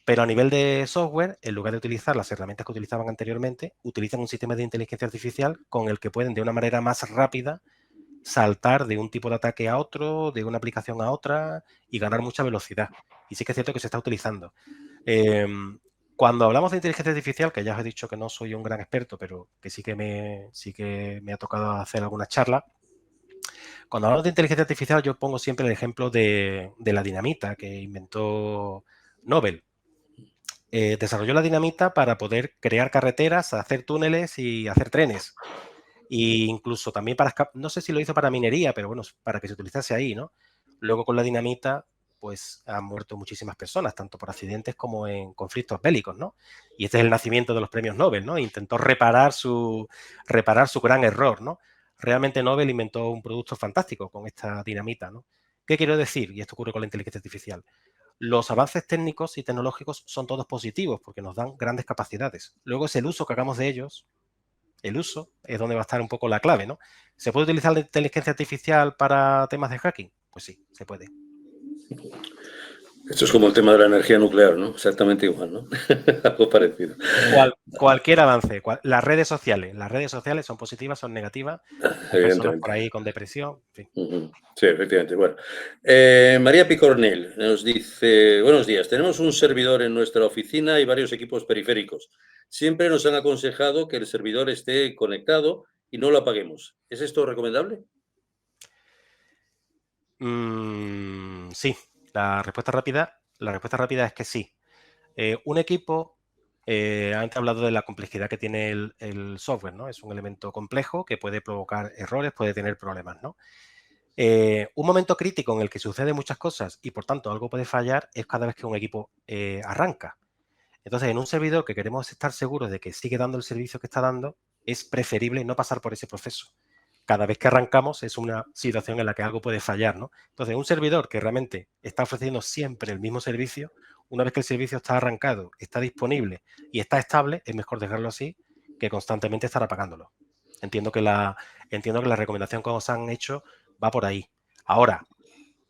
pero a nivel de software, en lugar de utilizar las herramientas que utilizaban anteriormente, utilizan un sistema de inteligencia artificial con el que pueden de una manera más rápida saltar de un tipo de ataque a otro, de una aplicación a otra y ganar mucha velocidad. Y sí que es cierto que se está utilizando. Cuando hablamos de inteligencia artificial, que ya os he dicho que no soy un gran experto, pero que sí que me ha tocado hacer alguna charla, cuando hablamos de inteligencia artificial yo pongo siempre el ejemplo de la dinamita que inventó Nobel. Desarrolló la dinamita para poder crear carreteras, hacer túneles y hacer trenes. E incluso también para, no sé si lo hizo para minería, pero bueno, para que se utilizase ahí, ¿no? Luego con la dinamita, pues han muerto muchísimas personas, tanto por accidentes como en conflictos bélicos, ¿no? Y este es el nacimiento de los premios Nobel, ¿no? Intentó reparar su gran error, ¿no? Realmente Nobel inventó un producto fantástico con esta dinamita, ¿no? ¿Qué quiero decir? Y esto ocurre con la inteligencia artificial. Los avances técnicos y tecnológicos son todos positivos porque nos dan grandes capacidades. Luego es el uso que hagamos de ellos. El uso es donde va a estar un poco la clave, ¿no? ¿Se puede utilizar la inteligencia artificial para temas de hacking? Pues sí, se puede. Esto es como el tema de la energía nuclear, ¿no? Exactamente igual, ¿no? Algo parecido. Cualquier avance, las redes sociales son positivas, son negativas, con personas por ahí con depresión, en fin. Sí, efectivamente. Bueno, María Picornell nos dice, buenos días, tenemos un servidor en nuestra oficina y varios equipos periféricos. Siempre nos han aconsejado que el servidor esté conectado y no lo apaguemos. ¿Es esto recomendable? Sí, la respuesta rápida es que sí. Un equipo, antes he hablado de la complejidad que tiene el software, ¿no? Es un elemento complejo que puede provocar errores, puede tener problemas, ¿no? Un momento crítico en el que suceden muchas cosas y por tanto algo puede fallar es cada vez que un equipo arranca. Entonces, en un servidor que queremos estar seguros de que sigue dando el servicio que está dando, es preferible no pasar por ese proceso. Cada vez que arrancamos es una situación en la que algo puede fallar, ¿no? Entonces, un servidor que realmente está ofreciendo siempre el mismo servicio, una vez que el servicio está arrancado, está disponible y está estable, es mejor dejarlo así que constantemente estar apagándolo. Entiendo que la recomendación que os han hecho va por ahí. Ahora,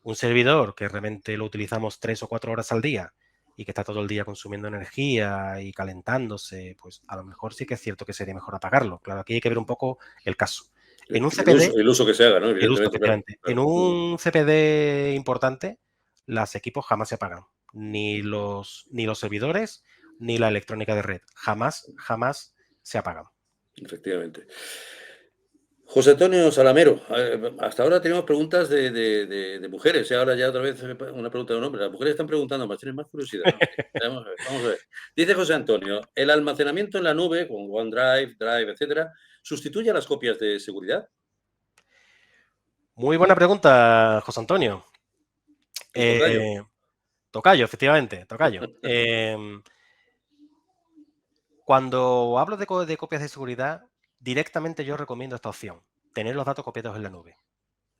un servidor que realmente lo utilizamos 3 o 4 horas al día y que está todo el día consumiendo energía y calentándose, pues a lo mejor sí que es cierto que sería mejor apagarlo. Claro, aquí hay que ver un poco el caso. En un CPD, el uso que se haga, ¿no? el uso, Evidentemente, efectivamente. En un CPD importante, los equipos jamás se apagan. Ni los servidores, ni la electrónica de red. Jamás se apagan. Efectivamente. José Antonio Salamero, hasta ahora teníamos preguntas de mujeres, y ahora ya otra vez una pregunta de un hombre. Las mujeres están preguntando más, tienen más curiosidad, ¿no? Vamos a ver. Dice José Antonio, ¿el almacenamiento en la nube, con OneDrive, Drive, etcétera, sustituye a las copias de seguridad? Muy buena pregunta, José Antonio. Tocayo, efectivamente, tocayo. Cuando hablo de copias de seguridad, directamente yo recomiendo esta opción, tener los datos copiados en la nube.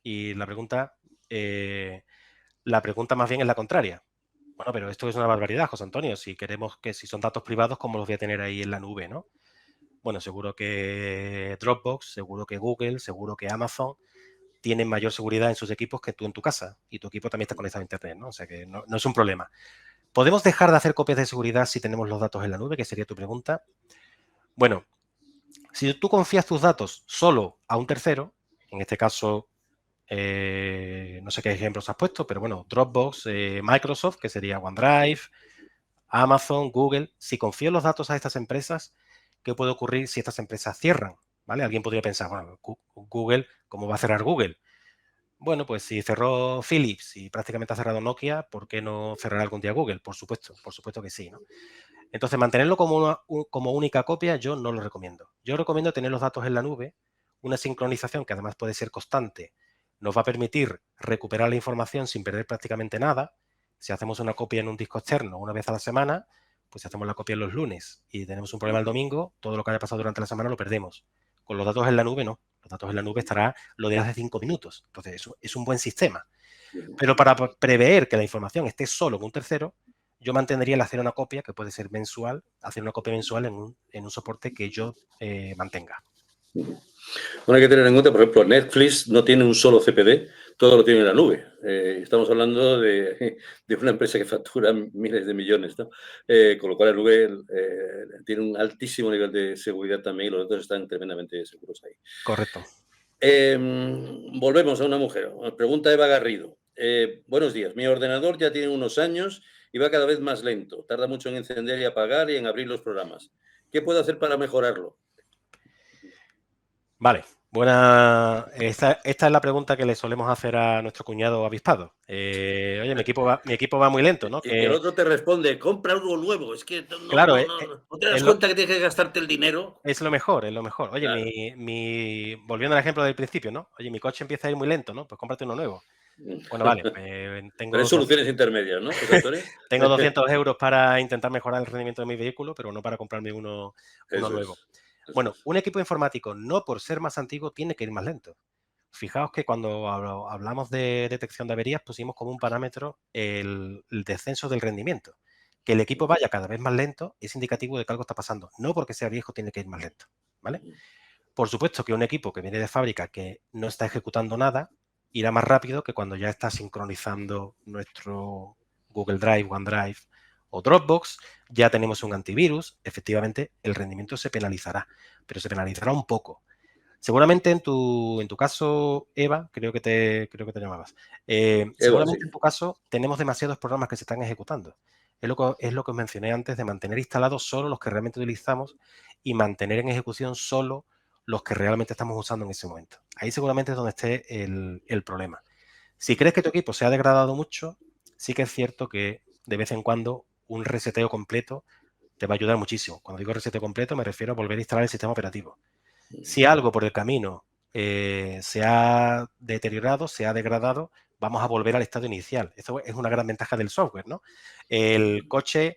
Y la pregunta más bien es la contraria. Bueno, pero esto es una barbaridad, José Antonio. Si queremos que si son datos privados, ¿cómo los voy a tener ahí en la nube, no? Bueno, seguro que Dropbox, seguro que Google, seguro que Amazon tienen mayor seguridad en sus equipos que tú en tu casa. Y tu equipo también está conectado a Internet, ¿no? O sea que no es un problema. ¿Podemos dejar de hacer copias de seguridad si tenemos los datos en la nube? Que sería tu pregunta. Bueno, si tú confías tus datos solo a un tercero, en este caso, no sé qué ejemplos has puesto, pero bueno, Dropbox, Microsoft, que sería OneDrive, Amazon, Google, si confío los datos a estas empresas, ¿qué puede ocurrir si estas empresas cierran? ¿Vale? Alguien podría pensar, bueno, Google, ¿cómo va a cerrar Google? Bueno, pues si cerró Philips y prácticamente ha cerrado Nokia, ¿por qué no cerrará algún día Google? Por supuesto que sí, ¿no? Entonces, mantenerlo como única copia yo no lo recomiendo. Yo recomiendo tener los datos en la nube, una sincronización que además puede ser constante, nos va a permitir recuperar la información sin perder prácticamente nada, Si hacemos una copia en un disco externo una vez a la semana, pues si hacemos la copia los lunes y tenemos un problema el domingo, todo lo que haya pasado durante la semana lo perdemos. Con los datos en la nube, no. Los datos en la nube estará lo de hace 5 minutos. Entonces, eso es un buen sistema. Pero para prever que la información esté solo en un tercero, yo mantendría el hacer una copia, que puede ser mensual, hacer una copia mensual en un soporte que yo mantenga. Bueno, hay que tener en cuenta, por ejemplo, Netflix no tiene un solo CPD, todo lo tiene en la nube. Estamos hablando de una empresa que factura miles de millones, ¿no? Con lo cual la nube tiene un altísimo nivel de seguridad también y los datos están tremendamente seguros ahí. Correcto. Volvemos a una mujer. Pregunta Eva Garrido. Buenos días. Mi ordenador ya tiene unos años y va cada vez más lento. Tarda mucho en encender y apagar y en abrir los programas. ¿Qué puedo hacer para mejorarlo? Vale, buena. Esta es la pregunta que le solemos hacer a nuestro cuñado avispado. Oye, mi equipo va muy lento, ¿no? Y el otro te responde, compra algo nuevo. Es que Claro, ¿no te das cuenta que tienes que gastarte el dinero? es lo mejor, es lo mejor. Oye, Claro. volviendo al ejemplo del principio, ¿no? Oye, mi coche empieza a ir muy lento, ¿no? Pues cómprate uno nuevo. Bueno, vale, Pero hay soluciones intermedias, ¿no, José Antonio? tengo 200 euros para intentar mejorar el rendimiento de mi vehículo, pero no para comprarme uno nuevo. Bueno, un equipo informático, no por ser más antiguo, tiene que ir más lento. Fijaos que cuando hablamos de detección de averías pusimos como un parámetro el descenso del rendimiento. Que el equipo vaya cada vez más lento es indicativo de que algo está pasando. No porque sea viejo tiene que ir más lento, ¿vale? Por supuesto que un equipo que viene de fábrica que no está ejecutando nada irá más rápido que cuando ya está sincronizando nuestro Google Drive, OneDrive o Dropbox, ya tenemos un antivirus, efectivamente el rendimiento se penalizará, pero se penalizará un poco. Seguramente en tu caso, Eva, creo que te llamabas, seguramente sí. en tu caso tenemos demasiados programas que se están ejecutando. Es lo que os mencioné antes de mantener instalados solo los que realmente utilizamos y mantener en ejecución solo los que realmente estamos usando en ese momento. Ahí seguramente es donde esté el problema. Si crees que tu equipo se ha degradado mucho, sí que es cierto que de vez en cuando un reseteo completo te va a ayudar muchísimo. Cuando digo reseteo completo me refiero a volver a instalar el sistema operativo. Si algo por el camino se ha deteriorado, se ha degradado, vamos a volver al estado inicial. Esto es una gran ventaja del software, ¿no? El coche,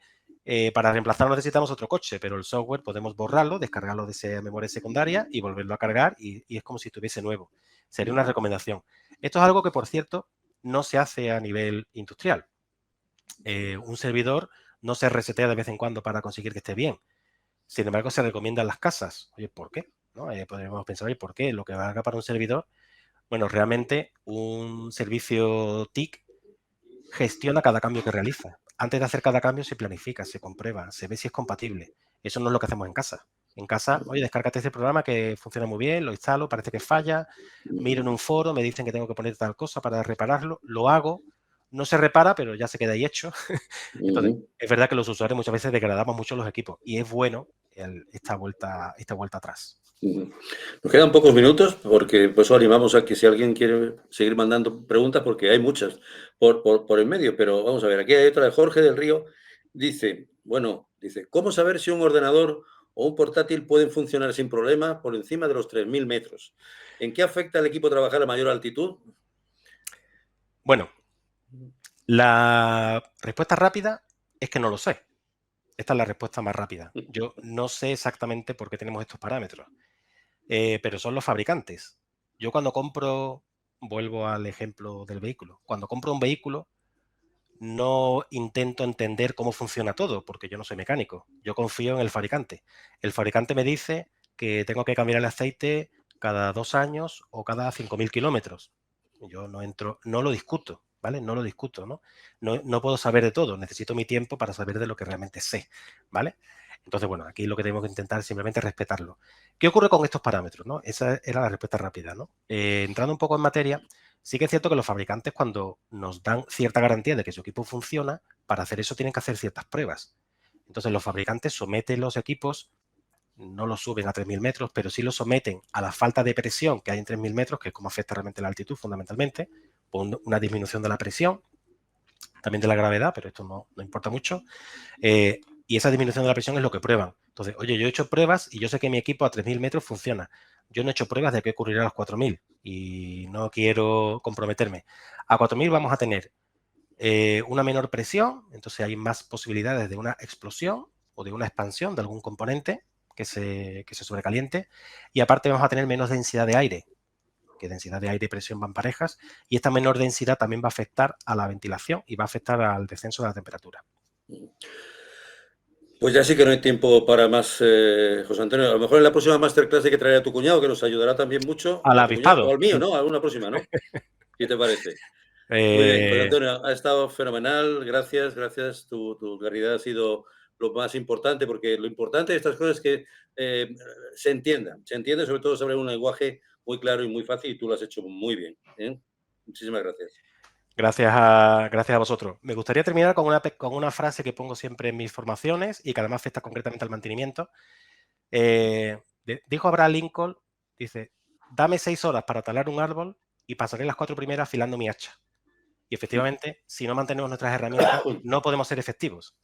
para reemplazarlo necesitamos otro coche, pero el software podemos borrarlo, descargarlo de esa memoria secundaria y volverlo a cargar y es como si estuviese nuevo. Sería una recomendación. Esto es algo que, por cierto, no se hace a nivel industrial. Un servidor no se resetea de vez en cuando para conseguir que esté bien. Sin embargo, se recomienda en las casas. Oye, ¿por qué? ¿No? Podríamos pensar, oye, ¿por qué? Lo que valga para un servidor, bueno, realmente un servicio TIC gestiona cada cambio que realiza. Antes de hacer cada cambio se planifica, se comprueba, se ve si es compatible. Eso no es lo que hacemos en casa. En casa, oye, descárgate este programa que funciona muy bien, lo instalo, parece que falla, miro en un foro, me dicen que tengo que poner tal cosa para repararlo, lo hago, no se repara, pero ya se queda ahí hecho. Entonces, es verdad que los usuarios muchas veces degradamos mucho los equipos y es bueno esta vuelta atrás. Nos quedan pocos minutos porque por eso animamos a que si alguien quiere seguir mandando preguntas, porque hay muchas por el medio, pero vamos a ver, aquí hay otra de Jorge del Río, dice, ¿cómo saber si un ordenador o un portátil pueden funcionar sin problema por encima de los 3.000 metros? ¿En qué afecta al equipo trabajar a mayor altitud? Bueno, la respuesta rápida es que no lo sé. Esta es la respuesta más rápida. Yo no sé exactamente por qué tenemos estos parámetros, pero son los fabricantes. Yo cuando compro, vuelvo al ejemplo del vehículo, cuando compro un vehículo no intento entender cómo funciona todo, porque yo no soy mecánico. Yo confío en el fabricante. El fabricante me dice que tengo que cambiar el aceite cada 2 años o cada 5.000 kilómetros. Yo no entro, no lo discuto, ¿vale? No lo discuto, ¿no? No puedo saber de todo, necesito mi tiempo para saber de lo que realmente sé, ¿vale? Entonces, bueno, aquí lo que tenemos que intentar es simplemente respetarlo. ¿Qué ocurre con estos parámetros, no? Esa era la respuesta rápida, ¿no? Entrando un poco en materia, sí que es cierto que los fabricantes, cuando nos dan cierta garantía de que su equipo funciona, para hacer eso tienen que hacer ciertas pruebas. Entonces, los fabricantes someten los equipos, no los suben a 3.000 metros, pero sí los someten a la falta de presión que hay en 3.000 metros, que es como afecta realmente la altitud fundamentalmente, por una disminución de la presión, también de la gravedad, pero esto no importa mucho. Y esa disminución de la presión es lo que prueban. Entonces, oye, yo he hecho pruebas y yo sé que mi equipo a 3.000 metros funciona. Yo no he hecho pruebas de qué ocurrirá a los 4.000 y no quiero comprometerme. A 4.000 vamos a tener una menor presión, entonces hay más posibilidades de una explosión o de una expansión de algún componente que se sobrecaliente, y aparte vamos a tener menos densidad de aire, que densidad de aire y presión van parejas, y esta menor densidad también va a afectar a la ventilación y va a afectar al descenso de la temperatura. Pues ya sí que no hay tiempo para más, José Antonio. A lo mejor en la próxima masterclass hay que traer a tu cuñado, que nos ayudará también mucho. Al A tu cuñado o avispado. al mío, ¿no? A una próxima, ¿no? ¿Qué te parece? Muy bien, José Eh, Antonio, ha estado fenomenal. Gracias, gracias. Tu claridad ha sido lo más importante, porque lo importante de estas cosas es que se entiendan. Se entiende sobre todo sobre un lenguaje muy claro y muy fácil, y tú lo has hecho muy bien. ¿Eh? Muchísimas gracias. gracias a vosotros. Me gustaría terminar con una frase que pongo siempre en mis formaciones y que además afecta concretamente al mantenimiento. Dijo Abraham Lincoln, dice, dame 6 horas para talar un árbol y pasaré las 4 primeras afilando mi hacha. Y efectivamente, si no mantenemos nuestras herramientas, no podemos ser efectivos.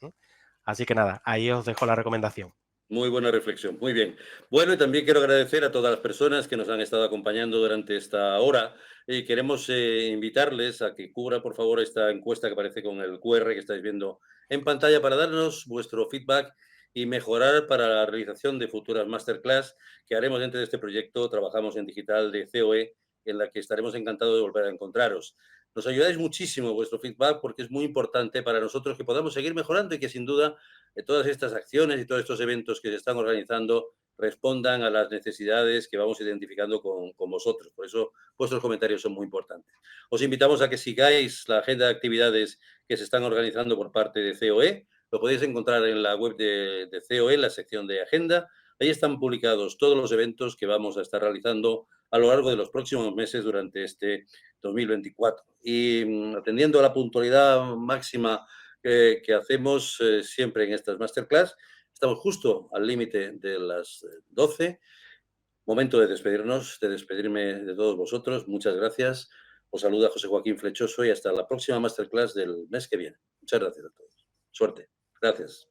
Así que nada, ahí os dejo la recomendación. Muy buena reflexión, muy bien. Bueno, y también quiero agradecer a todas las personas que nos han estado acompañando durante esta hora, y queremos invitarles a que cubra, por favor, esta encuesta que aparece con el QR que estáis viendo en pantalla, para darnos vuestro feedback y mejorar para la realización de futuras masterclass que haremos dentro de este proyecto Trabajamos en Digital de COE, en la que estaremos encantados de volver a encontraros. Nos ayudáis muchísimo vuestro feedback, porque es muy importante para nosotros que podamos seguir mejorando y que sin duda todas estas acciones y todos estos eventos que se están organizando respondan a las necesidades que vamos identificando con vosotros. Por eso vuestros comentarios son muy importantes. Os invitamos a que sigáis la agenda de actividades que se están organizando por parte de COE. Lo podéis encontrar en la web de COE, en la sección de agenda. Ahí están publicados todos los eventos que vamos a estar realizando a lo largo de los próximos meses durante este 2024. Y atendiendo a la puntualidad máxima que hacemos siempre en estas masterclass, estamos justo al límite de las 12. Momento de despedirnos, de despedirme de todos vosotros. Muchas gracias. Os saluda José Joaquín Flechoso y hasta la próxima masterclass del mes que viene. Muchas gracias a todos. Suerte. Gracias.